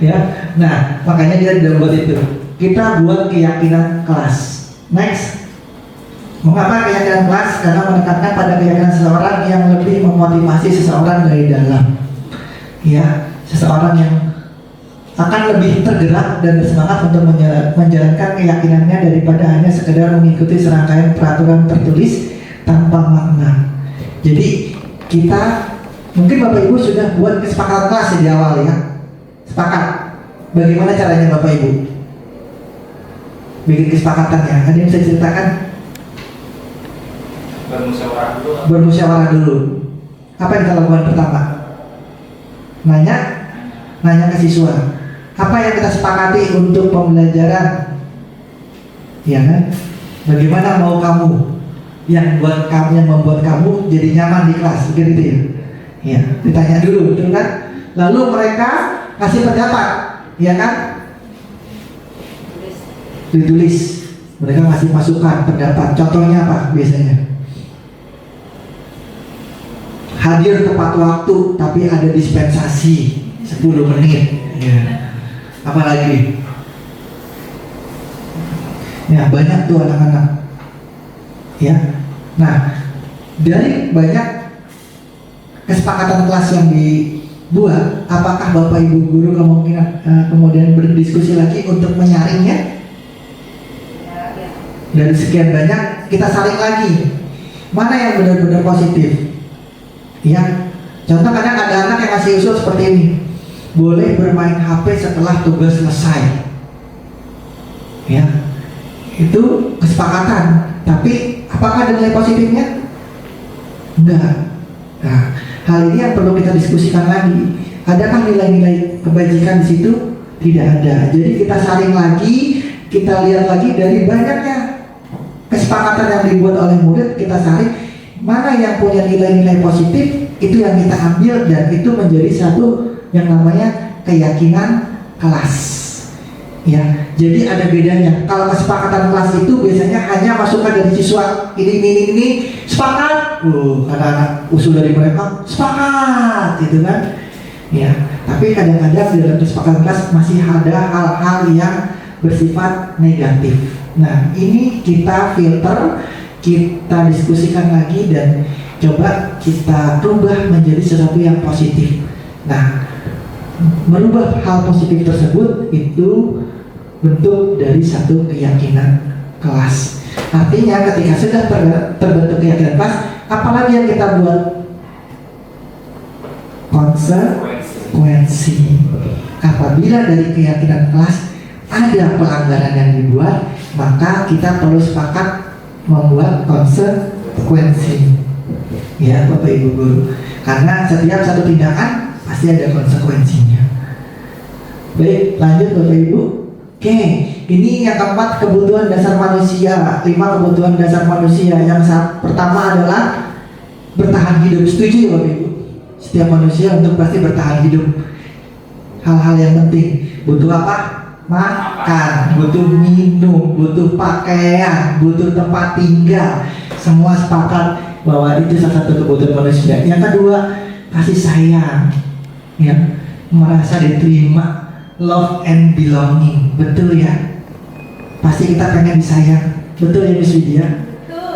Ya, nah makanya dia udah buat itu. Kita buat keyakinan kelas. Next. Mengapa keyakinan kelas? Karena menekankan pada keyakinan seseorang yang lebih memotivasi seseorang dari dalam. Ya, seseorang yang akan lebih tergerak dan bersemangat untuk menjalankan keyakinannya daripada hanya sekedar mengikuti serangkaian peraturan tertulis tanpa makna. Jadi kita mungkin Bapak Ibu sudah buat kesepakatan kelas di awal ya. Sepakat. Bagaimana caranya Bapak Ibu bikin kesepakatannya? Ada yang bisa ceritakan? Bermusyawarah dulu. Apa yang kita lakukan pertama? Nanya ke siswa. Apa yang kita sepakati untuk pembelajaran? Ya kan? Bagaimana mau kamu yang membuat kamu jadi nyaman di kelas, begitu ya? Ya, ditanya dulu, betul kan? Lalu mereka kasih pendapat, ya kan? Ditulis. Mereka ngasih masukan, pendapat. Contohnya apa biasanya? Hadir tepat waktu, tapi ada dispensasi 10 menit. Ya. Apalagi? Ya, banyak tuh anak-anak. Ya. Nah, dari banyak kesepakatan kelas yang dibuat, apakah Bapak Ibu guru kemungkinan kemudian berdiskusi lagi untuk menyaringnya? Dari sekian banyak kita saring lagi mana yang benar-benar positif. Ya, contoh kadang ada anak yang kasih usul seperti ini, boleh bermain HP setelah tugas selesai. Ya, itu kesepakatan. Tapi apakah ada nilai positifnya? Enggak. Nah, hal ini yang perlu kita diskusikan lagi. Adakah nilai-nilai kebajikan di situ? Tidak ada. Jadi kita saring lagi, kita lihat lagi dari banyaknya kesepakatan yang dibuat oleh murid, kita saring mana yang punya nilai-nilai positif, itu yang kita ambil dan itu menjadi satu yang namanya keyakinan kelas. Ya, jadi ada bedanya. Kalau kesepakatan kelas itu biasanya hanya masukan dari siswa, ini sepakat. Anak-anak usul dari mereka sepakat, gitu kan? Ya, tapi kadang-kadang di dalam kesepakatan kelas masih ada hal-hal yang bersifat negatif. Nah, ini kita filter, kita diskusikan lagi dan coba kita rubah menjadi sesuatu yang positif. Nah, merubah hal positif tersebut itu bentuk dari satu keyakinan kelas. Artinya ketika sudah terbentuk keyakinan kelas, apalagi yang kita buat? Konsekuensi. Apabila dari keyakinan kelas ada pelanggaran yang dibuat, maka kita perlu sepakat membuat konsekuensi. Ya, Bapak Ibu guru. Karena setiap satu tindakan pasti ada konsekuensinya. Baik, lanjut Bapak Ibu. Oke, ini yang keempat, kebutuhan dasar manusia. 5 kebutuhan dasar manusia. Yang pertama adalah bertahan hidup. Setuju ya Bapak Ibu? Setiap manusia untuk pasti bertahan hidup. Hal-hal yang penting. Butuh apa? Makan, butuh minum, butuh pakaian, butuh tempat tinggal. Semua sepakat bahwa itu salah satu kebutuhan manusia. Yang kedua, kasih sayang, ya, merasa diterima, love and belonging. Betul ya? Pasti kita pengen disayang. Betul ya Miss Widya?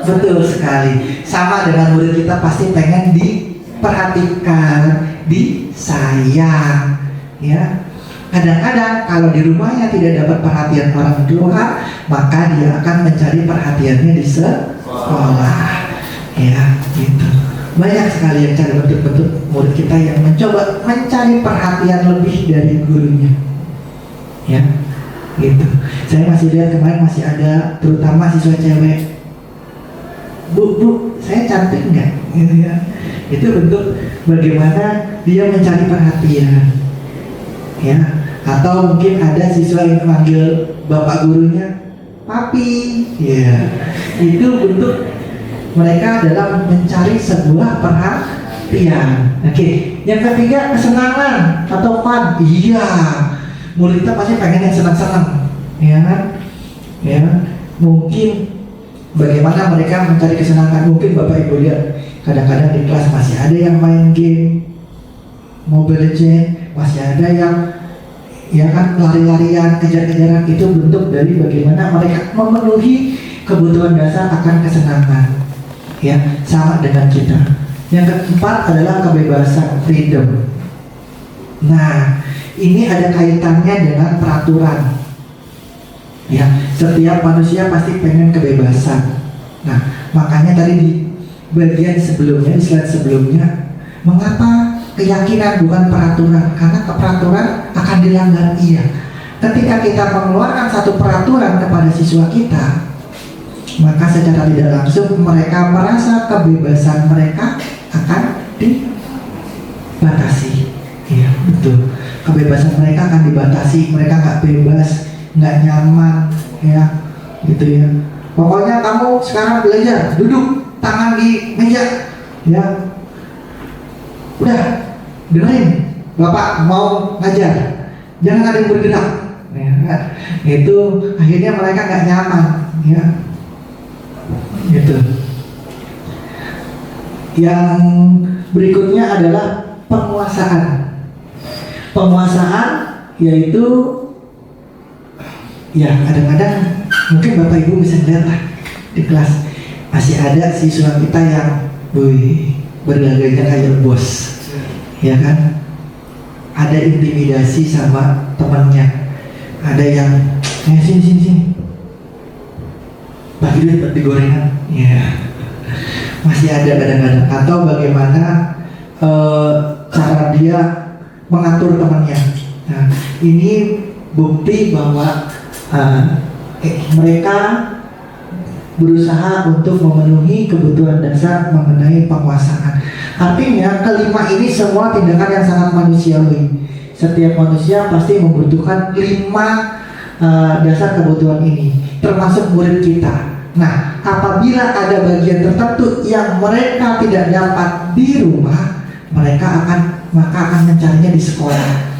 Betul sekali. Sama dengan murid kita pasti pengen diperhatikan, disayang, ya. Kadang-kadang kalau di rumahnya tidak dapat perhatian orang tua, maka dia akan mencari perhatiannya di sekolah, ya, gitu. Banyak sekali yang cari bentuk-bentuk murid kita yang mencoba mencari perhatian lebih dari gurunya, ya, gitu. Saya masih lihat kemarin masih ada, terutama siswa cewek, Bu, saya cantik nggak? Gitu ya. Itu bentuk bagaimana dia mencari perhatian, ya. Atau mungkin ada siswa yang manggil bapak gurunya papi, ya. Itu bentuk mereka dalam mencari sebuah perhatian. Oke, yang ketiga kesenangan atau fun. Iya, murid kita pasti pengen yang senang-senang, ya kan? Ya, mungkin bagaimana mereka mencari kesenangan. Mungkin Bapak Ibu lihat kadang-kadang di kelas masih ada yang main game Mobile Legends, masih ada yang, ya kan, lari-larian, kejar-kejaran. Itu bentuk dari bagaimana mereka memenuhi kebutuhan dasar akan kesenangan, ya, sama dengan kita. Yang keempat adalah kebebasan, freedom. Nah, ini ada kaitannya dengan peraturan, ya. Setiap manusia pasti pengen kebebasan. Nah, makanya tadi di bagian sebelumnya, di slide sebelumnya, mengapa keyakinan bukan peraturan? Karena peraturan akan dilanggar, iya. Ketika kita mengeluarkan satu peraturan kepada siswa kita, maka secara tidak langsung mereka merasa kebebasan mereka akan dibatasi. Iya, betul. Kebebasan mereka akan dibatasi. Mereka nggak bebas, nggak nyaman, ya, gitu ya. Pokoknya kamu sekarang belajar, duduk, tangan di meja, ya. Udah, dengerin, Bapak mau ngajar, jangan ada yang bergerak, ya. Itu akhirnya mereka nggak nyaman, ya, gitu. Yang berikutnya adalah penguasaan. Penguasaan yaitu, ya, kadang-kadang mungkin Bapak Ibu bisa lihat lah di kelas masih ada siswa kita yang berlagaknya kayak bos, ya kan? Ada intimidasi sama temannya. Ada yang sini bagi duit buat digorengan, ya. Masih ada kadang-kadang. Atau bagaimana cara dia mengatur temannya. Nah, ini bukti bahwa mereka berusaha untuk memenuhi kebutuhan dasar mengenai penguasaan. Artinya kelima ini semua tindakan yang sangat manusiawi. Setiap manusia pasti membutuhkan 5 dasar kebutuhan ini, termasuk murid kita. Nah, apabila ada bagian tertentu yang mereka tidak dapat di rumah, maka akan mencarinya di sekolah,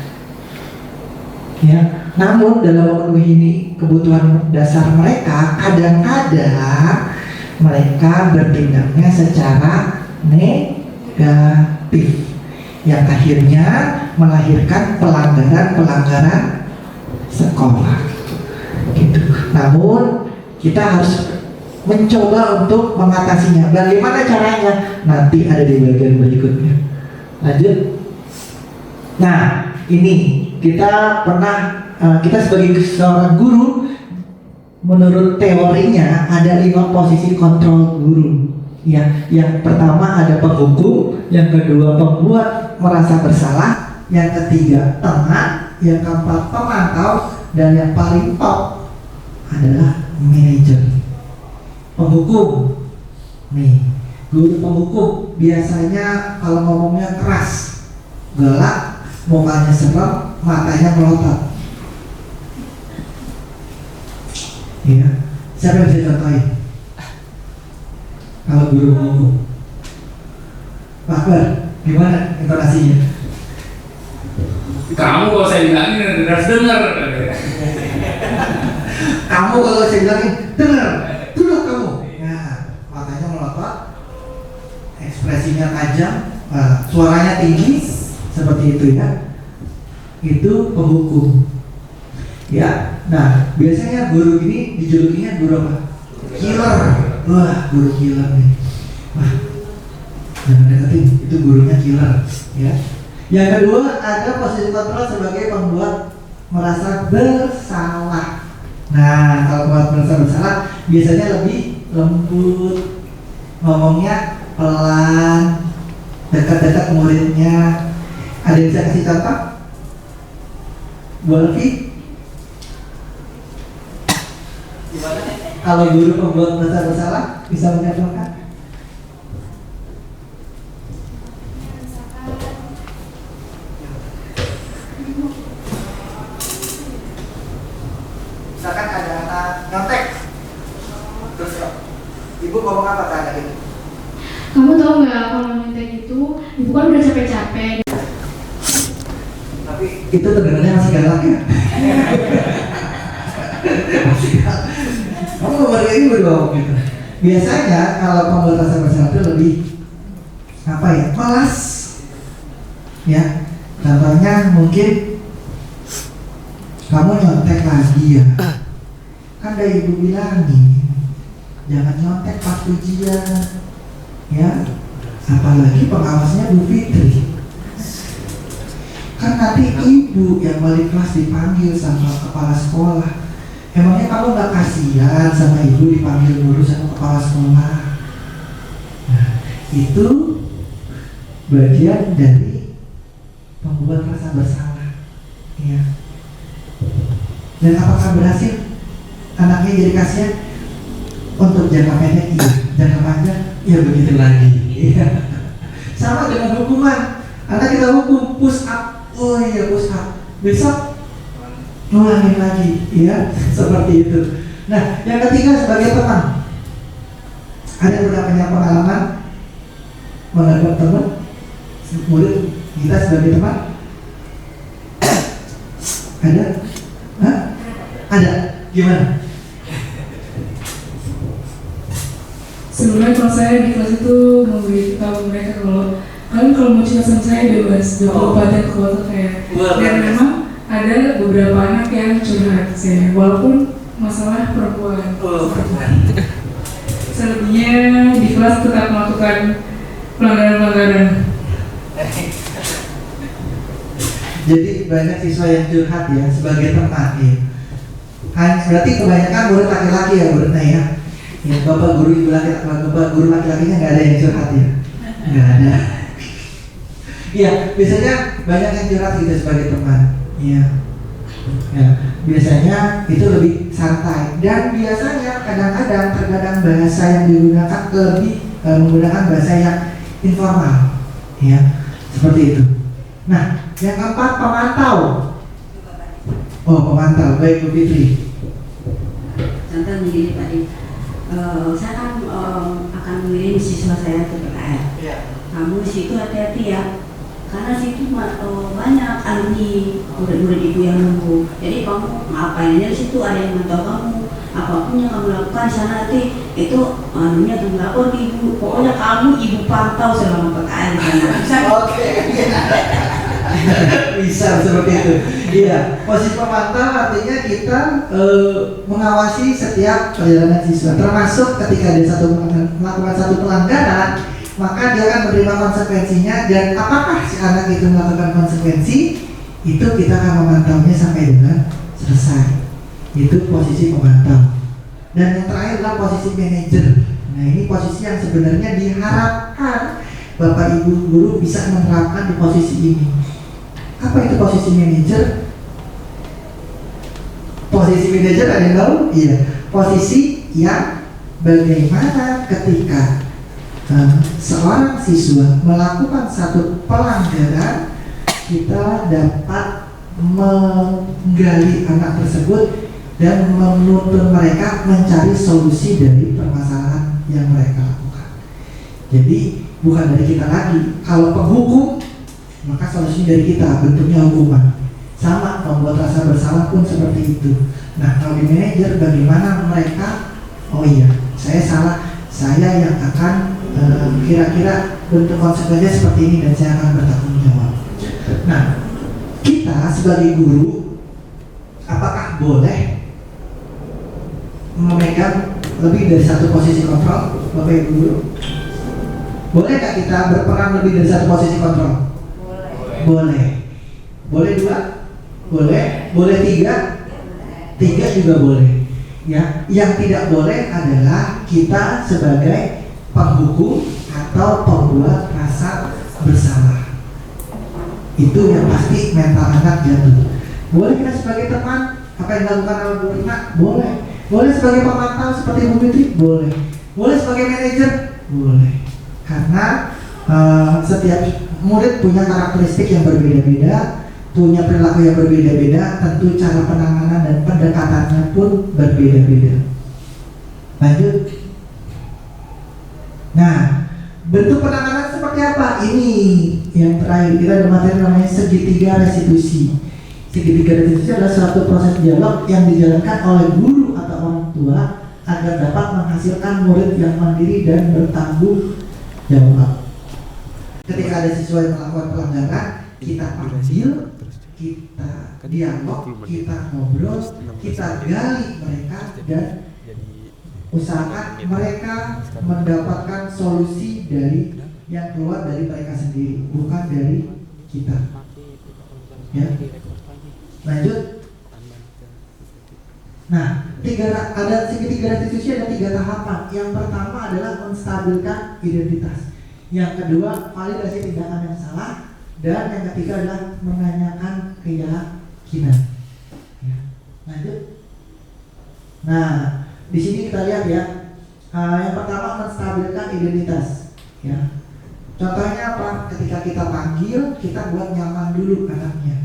ya. Namun dalam memenuhi ini kebutuhan dasar mereka, kadang-kadang mereka bertindaknya secara negatif, yang akhirnya melahirkan pelanggaran sekolah, gitu. Namun kita harus mencoba untuk mengatasinya. Bagaimana caranya? Nanti ada di bagian berikutnya. Lanjut. Nah, ini kita sebagai seorang guru, menurut teorinya ada 5 posisi kontrol guru. Ya, yang pertama ada penghukum, yang kedua pembuat merasa bersalah, yang ketiga teman, yang keempat pemantau, dan yang paling top adalah manajer. Penghukum, nih, guru penghukum biasanya kalau ngomongnya keras, galak, mukanya serem, matanya melotot. Ya, siapa yang bisa contohin? Kalau guru penghukum, Pak Akbar, gimana intonasinya? Kamu kalau saya bilangin harus dengar. Kamu kalau saya bilangin dengar, duduk kamu. Nah, matanya melotot, ekspresinya tajam, suaranya tinggi, seperti itu ya. Itu penghukum. Ya, nah biasanya guru ini dijulukinya guru apa? Killer. Wah, guru killer nih. Wah, jangan deketin, itu gurunya killer. Ya. Yang kedua ada posisi kontrol sebagai pembuat merasa bersalah. Nah, kalau pembuat merasa bersalah biasanya lebih lembut, ngomongnya pelan, dekat-dekat muridnya. Ada yang bisa kasih contoh? Bu Alfi? Kalau guru pembuat merasa bersalah bisa mencontohkan? Misalkan ada anak nyontek, terus ibu ngomong apa ke anak itu? Kamu tahu nggak kalau nyontek itu, ibu kan udah capek-capek. Tapi itu terdengarnya masih galak ya? Kamu menghargai ibu dong gitu. Biasanya kalau pembuat rasa bersalah itu lebih apa ya? Malas. Ya. Contohnya mungkin kamu nyontek lagi ya. Kan dari ibu bilangin jangan nyontek pas ujian. Ya. Apalagi pengawasnya Bu Fitri. Kan nanti ibu yang balik kelas dipanggil sama kepala sekolah. Emangnya kamu gak kasihan sama ibu dipanggil guru sama kepala sekolah? Nah, itu bagian dari pembuat rasa bersalah. Ya. Dan apakah berhasil anaknya jadi kasihan? Untuk jangka pendek iya, jangka panjang ya begitu lagi. Iya. Sama dengan hukuman. Anak kita hukum push up, oh iya push up. Besok ngulangin lagi, ya seperti itu. Nah, yang ketiga sebagai teman. Ada yang pernah punya pengalaman menghadap teman, murid kita sebagai teman? Ada? Hah? Ada? Gimana? Sebelumnya kalau saya di kelas itu memberitahu mereka kalau kalian kalau mau cerita sama saya bebas, dan kuota kayak. Dan memang ada beberapa anak yang curhat saya, walaupun masalah perempuan. Selebihnya di kelas tetap melakukan pelanggaran-pelanggaran. Jadi banyak siswa yang curhat ya sebagai teman ya. Berarti kebanyakan murid laki-laki ya muridnya ya. Ya bapak guru ibu laki-laki, bapak guru laki-lakinya nggak ada yang curhat ya, nggak ada. Iya biasanya banyak yang curhat gitu sebagai teman. Iya. Ya, biasanya itu lebih santai dan biasanya kadang-kadang terkadang bahasa yang digunakan lebih menggunakan bahasa yang informal, ya seperti itu. Nah, yang keempat pemantau. Oh pemantau, baik Bu Fitri. Contoh begini tadi, saya kan akan mengirim siswa saya ke PKL. Ya. Kamu di situ hati-hati ya. Karena situ banyak alumni murid-murid ibu yang nunggu. Jadi kamu ngapain aja di situ, ada yang mantau kamu. Apapun yang kamu lakukan di sana nanti itu alumni akan melapor ke ibu. Pokoknya kamu ibu pantau selama PKL di sana. Oke. Bisa seperti itu. Iya, posisi pemantau artinya kita mengawasi setiap perjalanan siswa, termasuk ketika dia melakukan satu pelanggaran, maka dia akan menerima konsekuensinya, dan apakah si anak itu melakukan konsekuensi, itu kita akan memantaunya sampai dengan selesai. Itu posisi pemantau. Dan yang terakhir adalah posisi manajer. Nah, ini posisi yang sebenarnya diharapkan Bapak Ibu guru bisa menerapkan di posisi ini. Apa itu posisi manajer? Posisi manajer ada yang tahu? Iya. Posisi yang bagaimana ketika seorang siswa melakukan satu pelanggaran, kita dapat menggali anak tersebut dan menuntun mereka mencari solusi dari permasalahan yang mereka lakukan. Jadi bukan dari kita lagi. Kalau penghukum, maka solusinya dari kita, bentuknya hukuman. Sama, membuat rasa bersalah pun seperti itu. Nah, kalau di manajer, bagaimana mereka, oh iya, saya salah, saya yang akan kira-kira bentuk konsekuensinya seperti ini dan saya akan bertanggung jawab. Nah, kita sebagai guru, apakah boleh memegang lebih dari satu posisi kontrol, Bapak Ibu guru? Boleh nggak kita berperan lebih dari satu posisi kontrol? Boleh. Boleh 2? Boleh. Boleh 3? 3 juga boleh. Ya, yang tidak boleh adalah kita sebagai penghukum atau pembuat rasa bersalah. Itu yang pasti mental anak jatuh. Boleh kita sebagai teman, apa yang dilakukan oleh Bu Rina? Boleh. Boleh sebagai pemantau seperti Bu Fitri? Boleh. Boleh sebagai manajer? Boleh. Karena setiap murid punya karakteristik yang berbeda-beda, punya perilaku yang berbeda-beda, tentu cara penanganan dan pendekatannya pun berbeda-beda. Lanjut. Nah, bentuk penanganan seperti apa? Ini yang terakhir, kita ada materi namanya segitiga restitusi. Segitiga restitusi adalah suatu proses dialog yang dijalankan oleh guru atau orang tua agar dapat menghasilkan murid yang mandiri dan bertanggung jawab. Ketika ada siswa yang melakukan pelanggaran, kita panggil, kita dialog, kita ngobrol, kita gali mereka dan usahakan mereka mendapatkan solusi dari yang keluar dari mereka sendiri, bukan dari kita. Ya. Lanjut. Nah, ada segitiga restitusi, ada 3 tahapan. Yang pertama adalah menstabilkan identitas. Yang kedua, validasi tindakan yang salah. Dan yang ketiga adalah menanyakan keyakinan. Ya. Lanjut. Nah, di sini kita lihat ya. Yang pertama menstabilkan identitas. Ya. Contohnya apa? Ketika kita panggil, kita buat nyaman dulu anaknya.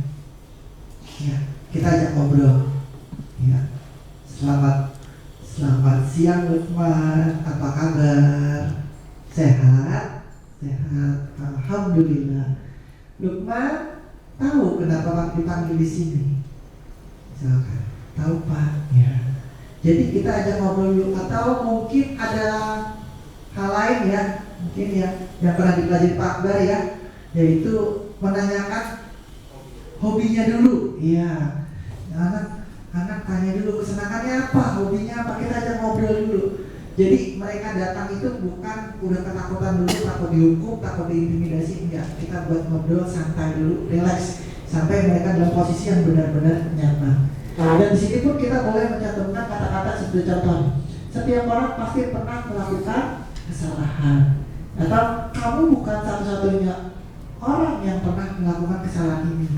Ya, kita ajak ngobrol. Ya. Selamat siang Lukman, apa kabar? Sehat? Sehat, alhamdulillah. Lukman, tahu kenapa Pak dipanggil di sini? Misalkan, tahu Pak. Ya. Jadi kita ajak ngobrol dulu, atau mungkin ada hal lain ya, mungkin ya yang pernah dipelajari Pak Akbar ya, yaitu menanyakan hobinya dulu. Iya, anak tanya dulu kesenangannya apa, hobinya apa, kita ajak ngobrol dulu. Jadi mereka datang itu bukan udah ketakutan dulu, takut dihukum, takut diintimidasi, enggak. Kita buat ngobrol santai dulu, relax, sampai mereka dalam posisi yang benar-benar nyaman. Dan di sini pun kita boleh mencantumkan kata-kata seperti contoh, setiap orang pasti pernah melakukan kesalahan, atau kamu bukan satu-satunya orang yang pernah melakukan kesalahan ini.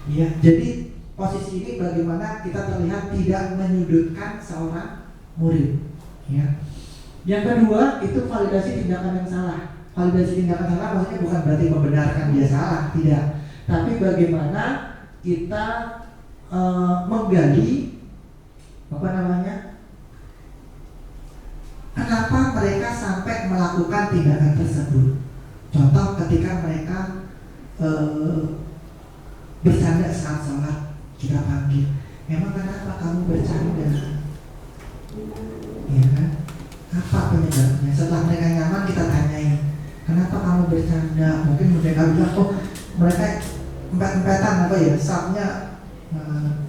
Ya, jadi posisi ini bagaimana kita terlihat tidak menyudutkan seorang murid. Ya. Yang kedua itu validasi tindakan yang salah. Validasi tindakan salah maksudnya bukan berarti membenarkan dia salah, tidak. Tapi bagaimana kita menggali kenapa mereka sampai melakukan tindakan tersebut. Contoh ketika mereka bercanda saat sholat, kita panggil, memang kenapa kamu bercanda? Ya kan? Apa penyebabnya? Setelah mereka nyaman kita tanyain, kenapa kamu bercanda? Mungkin mereka bilang, oh mereka empet-empetan apa ya, sapnya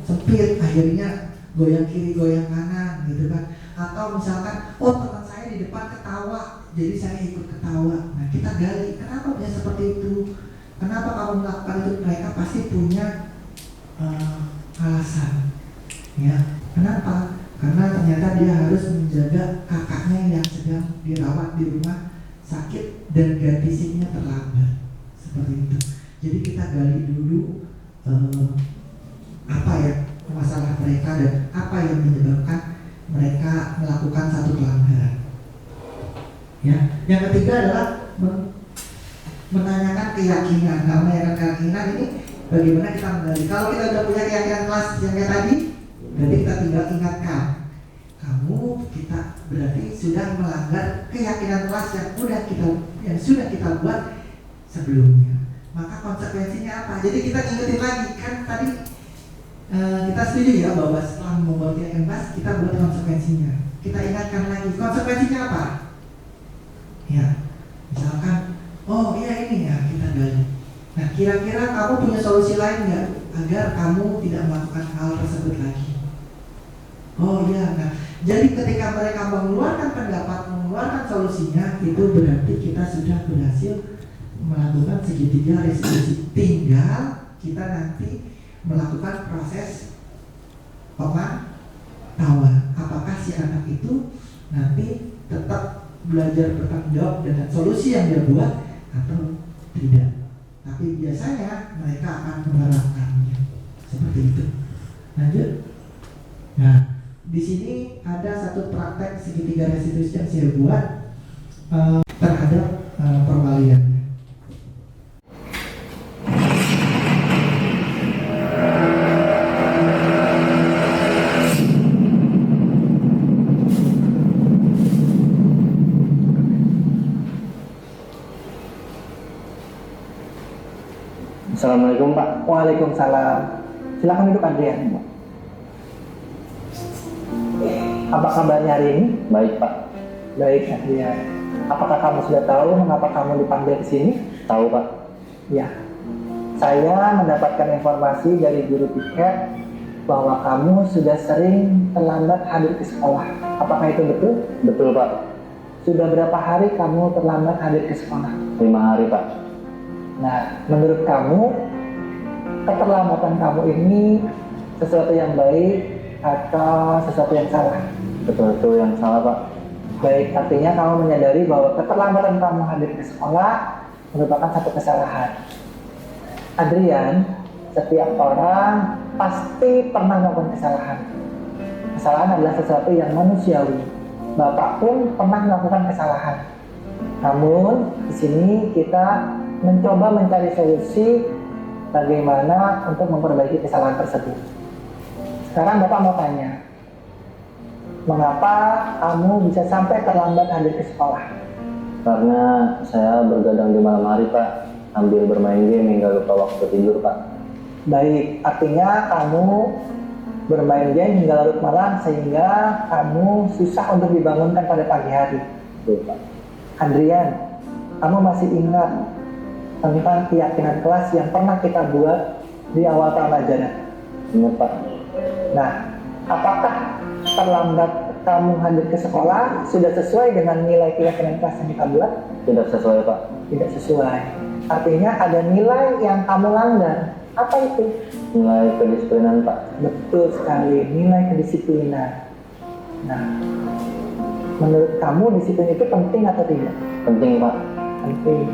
sempit, akhirnya goyang kiri goyang kanan gitu kan. Atau misalkan teman saya di depan ketawa, jadi saya ikut ketawa. Nah kita gali, kenapa dia seperti itu, kenapa kamu melakukan itu. Mereka pasti punya alasan ya. Kenapa? Karena ternyata dia harus menjaga kakaknya yang sedang dirawat di rumah sakit dan ganti SIM-nya terlambat, seperti itu. Jadi kita gali dulu apa ya masalah mereka dan apa yang menyebabkan mereka melakukan satu pelanggaran. Ya, yang ketiga adalah menanyakan keyakinan. Nah, menanyakan keyakinan ini bagaimana kita menggali. Kalau kita sudah punya keyakinan kelas yang kayak tadi, berarti kita tinggal ingatkan, kamu kita berarti sudah melanggar keyakinan kelas yang sudah kita buat sebelumnya. Maka konsekuensinya apa? Jadi kita ingetin lagi, kan tadi kita setuju ya bahwa setelah membuat keyakinan kelas kita buat konsekuensinya. Kita ingatkan lagi, konsekuensinya apa? Ya, misalkan, oh iya ini ya kita gali. Nah kira-kira kamu punya solusi lain nggak agar kamu tidak melakukan hal tersebut lagi? Oh iya, nah jadi ketika mereka mengeluarkan pendapat, mengeluarkan solusinya, itu berarti kita sudah berhasil melakukan segitiga resolusi. Tinggal kita nanti melakukan proses pemantauan. Apakah si anak itu nanti tetap belajar bertanggung jawab dengan solusi yang dia buat atau tidak. Tapi biasanya mereka akan menerapkannya seperti itu. Lanjut. Nah, di sini ada satu praktek segitiga restitusi yang saya buat terhadap perwalian. Assalamualaikum Pak. Waalaikumsalam. Silakan duduk Adrian. Apa kabarnya hari ini? Baik Pak. Baik Adrian. Apakah kamu sudah tahu mengapa kamu dipanggil ke sini? Tahu Pak. Ya. Saya mendapatkan informasi dari guru piket bahwa kamu sudah sering terlambat hadir ke sekolah. Apakah itu betul? Betul Pak. Sudah berapa hari kamu terlambat hadir ke sekolah? 5 hari Pak. Nah, menurut kamu, keterlambatan kamu ini sesuatu yang baik atau sesuatu yang salah? Sesuatu yang salah, Pak. Baik, artinya kamu menyadari bahwa keterlambatan kamu hadir ke sekolah merupakan satu kesalahan. Adrian, setiap orang pasti pernah melakukan kesalahan. Kesalahan adalah sesuatu yang manusiawi. Bapak pun pernah melakukan kesalahan. Namun, di sini kita mencoba mencari solusi bagaimana untuk memperbaiki kesalahan tersebut. Sekarang Bapak mau tanya, mengapa kamu bisa sampai terlambat hadir ke sekolah? Karena saya bergadang di malam hari Pak, sambil bermain game hingga lupa waktu tidur Pak. Baik, artinya kamu bermain game hingga larut malam sehingga kamu susah untuk dibangunkan pada pagi hari. Betul Pak. Adrian, kamu masih ingat tentang keyakinan kelas yang pernah kita buat di awal tahun ajaran? Ingat Pak. Nah, apakah terlambat kamu hadir ke sekolah sudah sesuai dengan nilai keyakinan kelas yang kita buat? Tidak sesuai Pak. Tidak sesuai. Artinya ada nilai yang kamu langgar. Apa itu? Nilai kedisiplinan Pak. Betul sekali, nilai kedisiplinan. Nah, menurut kamu disiplin itu penting atau tidak? Penting Pak. Penting.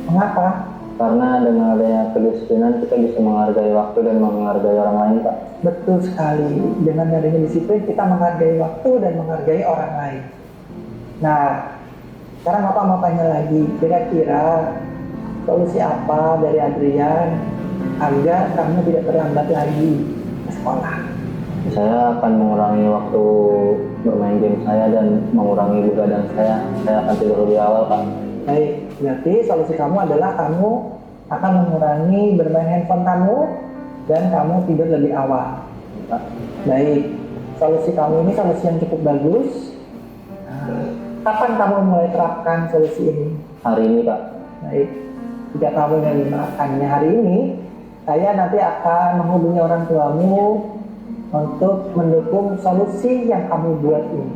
Mengapa? Karena dengan adanya kedisiplinan kita bisa menghargai waktu dan menghargai orang lain Pak. Betul sekali. Dengan adanya disiplin kita menghargai waktu dan menghargai orang lain. Nah, sekarang Bapak mau tanya lagi, kira-kira solusi apa dari Adrian agar kamu tidak terlambat lagi ke sekolah? Saya akan mengurangi waktu bermain game saya dan mengurangi begadang saya. Saya akan tidur lebih awal Pak. Baik, berarti solusi kamu adalah kamu akan mengurangi bermain handphone kamu dan kamu tidur lebih awal. Baik, solusi kamu ini solusi yang cukup bagus. Kapan kamu mulai terapkan solusi ini? Hari ini Pak. Baik, jika kamu ingin menerapkannya hari ini, Saya nanti akan menghubungi orang tuamu untuk mendukung solusi yang kamu buat ini.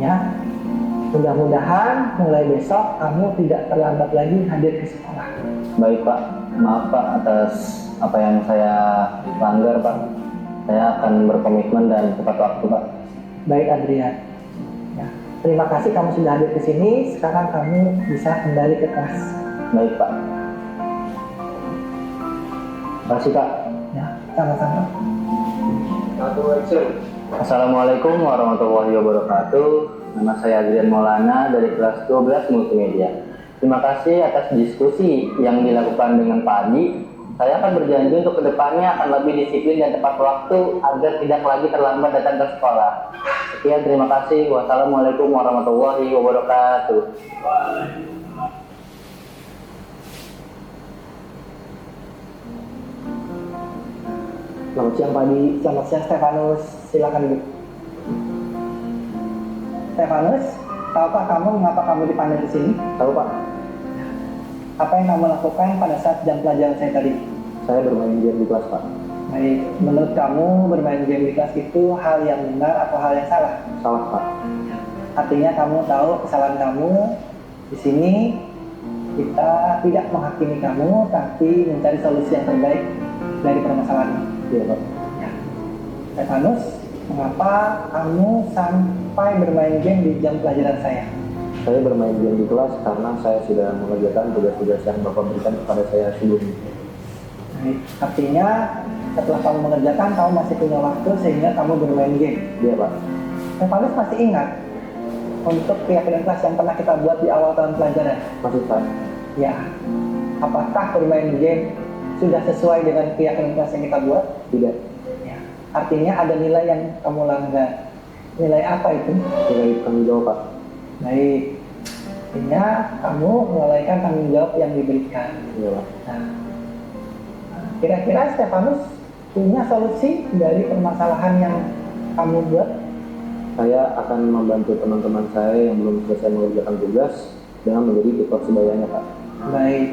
Ya, mudah-mudahan mulai besok kamu tidak terlambat lagi hadir ke sekolah. Baik Pak, maaf Pak atas apa yang saya langgar Pak. Saya akan berkomitmen dan tepat waktu Pak. Baik Adrian. Ya, terima kasih kamu sudah hadir ke sini. Sekarang kamu bisa kembali ke kelas. Baik Pak. Terima kasih Pak. Ya, sama-sama. Assalamualaikum warahmatullahi wabarakatuh. Nama saya Adrian Maulana dari kelas 12 Multimedia. Terima kasih atas diskusi yang dilakukan dengan Pak Adi. Saya akan berjanji untuk kedepannya akan lebih disiplin dan tepat waktu agar tidak lagi terlambat datang ke sekolah. Sekian, terima kasih. Wassalamualaikum warahmatullahi wabarakatuh. Selamat siang Pak Adi. Selamat siang Stefanus. Silakan duduk. Stefanus, tahukah kamu mengapa kamu dipanggil di sini? Tahu Pak, Apa yang kamu lakukan pada saat jam pelajaran saya tadi? saya bermain game di kelas Pak. Baik, menurut kamu bermain game di kelas itu hal yang benar atau hal yang salah? Salah Pak. Artinya kamu tahu kesalahan kamu. Di sini kita tidak menghakimi kamu, tapi mencari solusi yang terbaik dari permasalahan ini. Iya Pak. Ya. Stefanus, mengapa kamu sampai bermain game di jam pelajaran saya? Saya bermain game di kelas karena saya sudah mengerjakan tugas-tugas yang Bapak berikan kepada saya sebelumnya. Baik, artinya setelah kamu mengerjakan, kamu masih punya waktu sehingga kamu bermain game. Iya Pak. Stefanus masih ingat untuk keyakinan kelas yang pernah kita buat di awal tahun pelajaran? Masih Pak. Ya, apakah bermain game sudah sesuai dengan keyakinan kelas yang kita buat? Tidak. Ya, artinya ada nilai yang kamu langgar. Nilai apa itu? Nilai tanggung jawab Pak. Baik, artinya kamu melalaikan tanggung jawab yang diberikan. Iya Pak. Nah, kira-kira Stefanus punya solusi dari permasalahan yang kamu buat? Saya akan membantu teman-teman saya yang belum selesai mengerjakan tugas dengan menjadi tutor sebayanya Pak. Baik,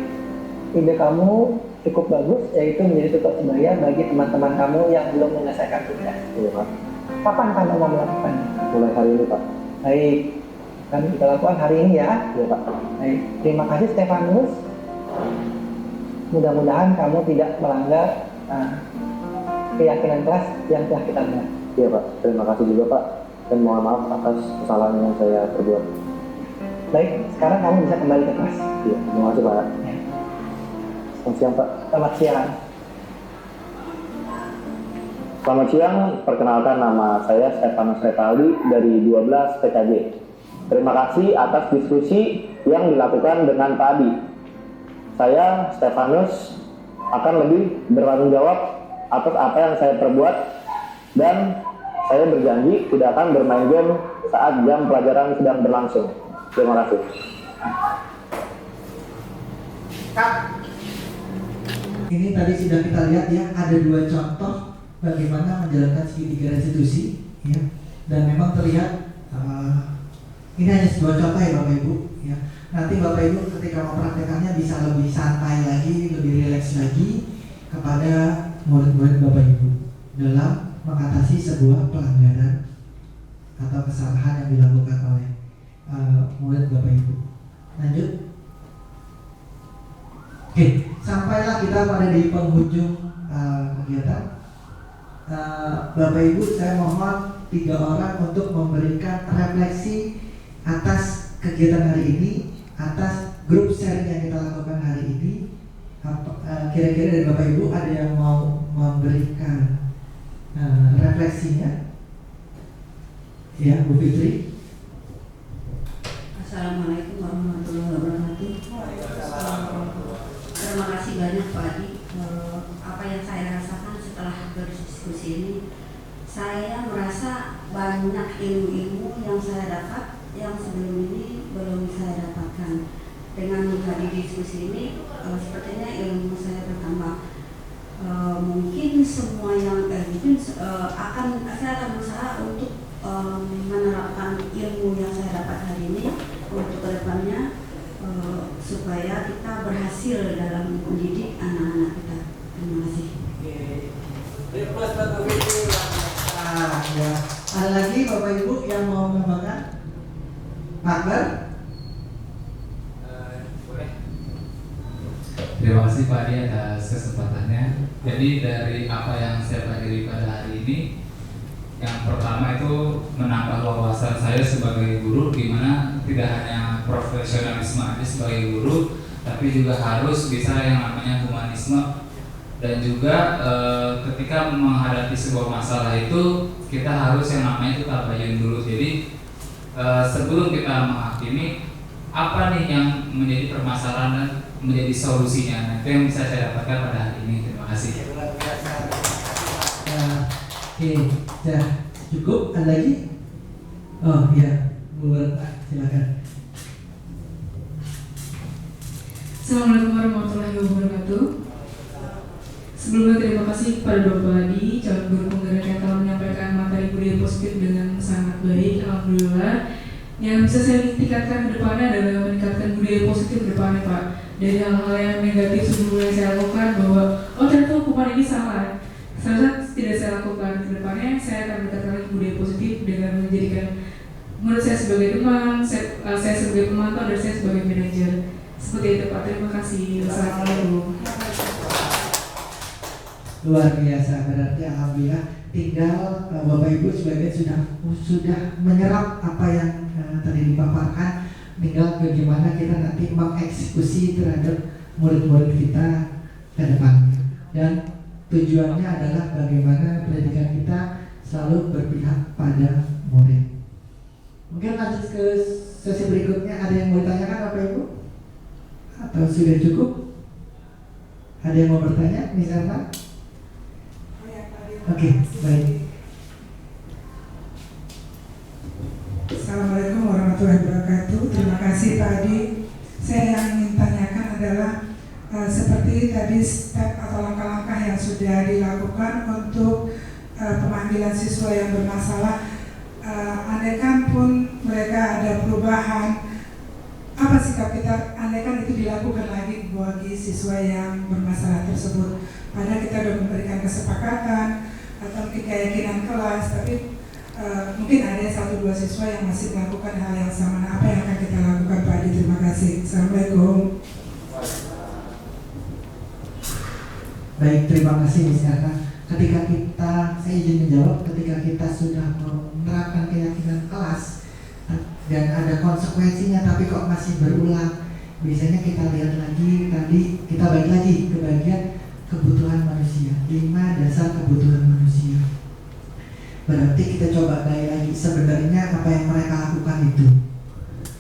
ide kamu cukup bagus, yaitu menjadi tutor sebaya bagi teman-teman kamu yang belum menyelesaikan tugas. Iya Pak. Kapan kamu mau melakukannya? Mulai hari ini Pak. Baik, kan kita lakukan hari ini ya. Iya Pak. Baik, terima kasih Stefanus. Mudah-mudahan kamu tidak melanggar keyakinan kelas yang telah kita buat. Iya Pak. Terima kasih juga Pak. Dan mohon maaf atas kesalahan yang saya perbuat. Baik, sekarang kamu bisa kembali ke kelas. Iya, terima kasih Pak. Ya. Selamat siang Pak. Selamat siang. Selamat siang, perkenalkan nama saya Stefanus Retaldi dari 12 PKJ. Terima kasih atas diskusi yang dilakukan dengan Pak Adi. Saya, Stefanus, akan lebih bertanggung jawab atas apa yang saya perbuat dan saya berjanji tidak akan bermain game saat jam pelajaran sedang berlangsung. Terima kasih. Ini tadi sudah kita lihat ya, ada dua contoh bagaimana menjalankan segitiga restitusi ya. Dan memang terlihat ini hanya sebuah contoh ya Bapak Ibu ya. Nanti Bapak Ibu ketika mempraktekannya bisa lebih santai lagi, lebih rileks lagi kepada murid-murid Bapak Ibu dalam mengatasi sebuah pelanggaran atau kesalahan yang dilakukan oleh murid Bapak Ibu. Lanjut. Oke, sampailah kita pada di penghujung kegiatan. Bapak Ibu, saya mohon 3 orang untuk memberikan refleksi atas kegiatan hari ini, atas grup sharing yang kita lakukan hari ini. Kira-kira dari Bapak Ibu ada yang mau memberikan refleksinya? Ya, Bu Fitri. Assalamualaikum warahmatullahi wabarakatuh. Terima kasih banyak Pak Adi. Apa yang saya rasakan setelah berdiskusi ini, saya merasa banyak ilmu-ilmu yang saya dapat yang sebelum ini belum saya dapatkan. Dengan menghadiri diskusi ini, sepertinya ilmu saya bertambah. Mungkin semua yang mungkin saya akan berusaha untuk menerapkan ilmu yang saya dapat hari ini untuk kedepannya supaya kita berhasil dalam mendidik anak-anak kita. yang mau menambahkan? Pak Akbar? Boleh. Terima kasih Pak Adi atas kesempatannya. Jadi dari apa yang saya pelajari pada hari ini, yang pertama itu menambah wawasan saya sebagai guru, di mana tidak hanya profesionalisme aja sebagai guru, tapi juga harus bisa yang namanya humanisme. Dan juga ketika menghadapi sebuah masalah itu kita harus yang namanya itu tabayun dulu. Jadi sebelum kita menghakimi apa nih yang menjadi permasalahan dan menjadi solusinya, nah, itu yang bisa saya dapatkan pada hari ini. Terima kasih. Oke, sudah cukup. Ada lagi? Oh iya, Bu Retno, silakan. Assalamualaikum warahmatullahi wabarakatuh. Sebelumnya terima kasih kepada Bapak Adi, calon guru penggerak yang telah menyampaikan materi budaya positif dengan sangat baik. Alhamdulillah. Yang bisa saya tingkatkan ke depannya adalah meningkatkan budaya positif ke depannya, Pak. Dari hal-hal yang negatif sebelumnya saya lakukan bahwa ternyata hukuman ini salah. Seharusnya tidak saya lakukan. Ke depannya saya akan meningkatkan lagi budaya positif dengan menjadikan menurut saya sebagai teman, saya sebagai pemantau dan saya sebagai manajer. Seperti itu Pak. Terima kasih. Wassalamualaikum. Luar biasa, berarti alhamdulillah tinggal Bapak Ibu sebagian sudah menyerap apa yang tadi dipaparkan, tinggal bagaimana kita nanti mengeksekusi terhadap murid-murid kita ke depannya. Dan tujuannya adalah bagaimana pendidikan kita selalu berpihak pada murid. Mungkin lanjut ke sesi berikutnya. Ada yang mau ditanyakan Bapak Ibu? Atau sudah cukup? Ada yang mau bertanya? Misalnya? Oke, baik. Assalamualaikum warahmatullahi wabarakatuh. Terima kasih Pak Adi. Saya yang ingin tanyakan adalah seperti tadi step atau langkah-langkah yang sudah dilakukan untuk pemanggilan siswa yang bermasalah. Andaikan pun mereka ada perubahan, apa sikap kita andaikan itu dilakukan lagi bagi siswa yang bermasalah tersebut? Padahal kita sudah memberikan kesepakatan atau mungkin keyakinan kelas, tapi mungkin ada 1-2 siswa yang masih melakukan hal yang sama. Nah, apa yang akan kita lakukan Pak Adi? Terima kasih. Assalamualaikum. Baik, terima kasih Miss Karta. Ketika kita, saya izin menjawab, ketika kita sudah menerapkan keyakinan kelas dan ada konsekuensinya tapi kok masih berulang, biasanya kita lihat lagi, tadi kita balik lagi ke bagian kebutuhan manusia, 5 dasar kebutuhan manusia. Berarti kita coba gali lagi sebenarnya apa yang mereka lakukan itu.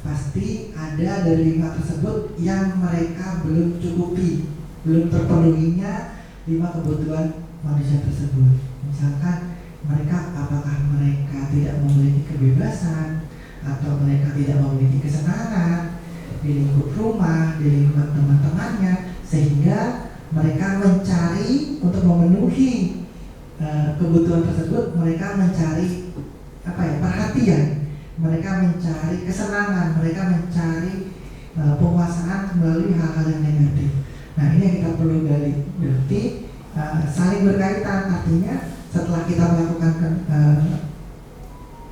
Pasti ada dari 5 tersebut yang mereka belum cukupi, belum terpenuhinya 5 kebutuhan manusia tersebut. Misalkan mereka, apakah mereka tidak memiliki kebebasan, atau mereka tidak memiliki kesenangan di lingkup rumah, di lingkup teman-temannya, sehingga mereka mencari untuk memenuhi kebutuhan tersebut. Mereka mencari perhatian, mereka mencari kesenangan, mereka mencari penguasaan melalui hal-hal yang negatif. Nah, ini yang kita perlu gali. Berarti saling berkaitan, artinya setelah kita melakukan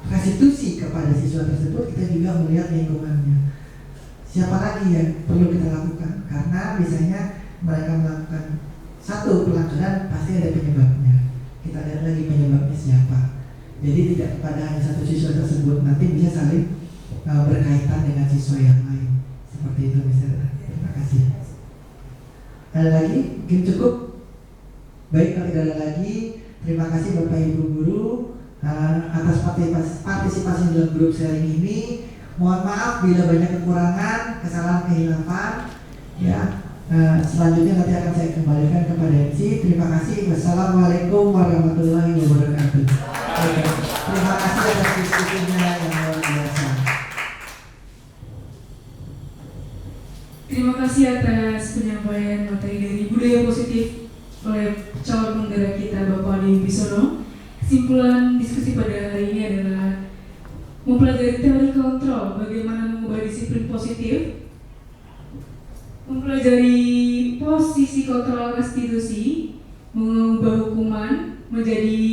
restitusi kepada siswa tersebut, kita juga melihat lingkungannya. Siapa lagi yang perlu kita lakukan? Karena biasanya mereka melakukan satu pelanggaran, pasti ada penyebabnya. Kita lihat lagi penyebabnya siapa. Jadi tidak pada hanya satu siswa tersebut, nanti bisa saling berkaitan dengan siswa yang lain. Seperti itu misalnya. Terima kasih. Ada lagi? Mungkin cukup. Baik, kalau tidak ada lagi, terima kasih Bapak Ibu Guru atas partisipasi dalam grup sharing ini. Mohon maaf bila banyak kekurangan, kesalahan, kehilapan. Ya, selanjutnya nanti akan saya kembalikan kepada MC. Terima kasih. Wassalamualaikum warahmatullahi wabarakatuh. Terima kasih atas diskusinya yang luar biasa. Terima kasih atas penyampaian materi dari budaya positif oleh calon penggerak kita Bapak Adi Wibisono. Kesimpulan diskusi pada hari ini adalah mempelajari teori kontrol, bagaimana mengubah disiplin positif, mempelajari posisi kontrol restitusi, mengubah hukuman menjadi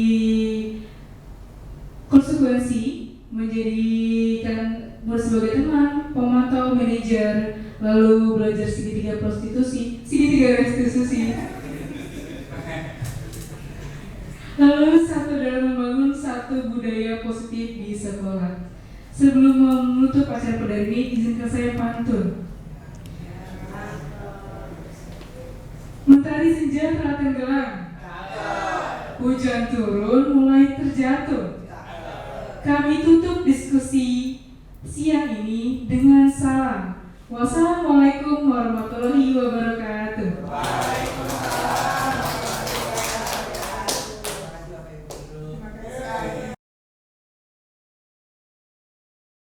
konsekuensi, menjadikan sebagai teman, pemantau, manajer, lalu belajar segitiga restitusi, lalu satu dalam membangun satu budaya positif di sekolah. Sebelum menutup acara pada hari ini, izinkan saya pantun. Mentari senja telah tenggelam, hujan turun mulai terjatuh. Kami tutup diskusi siang ini dengan salam. Wassalamualaikum warahmatullahi wabarakatuh.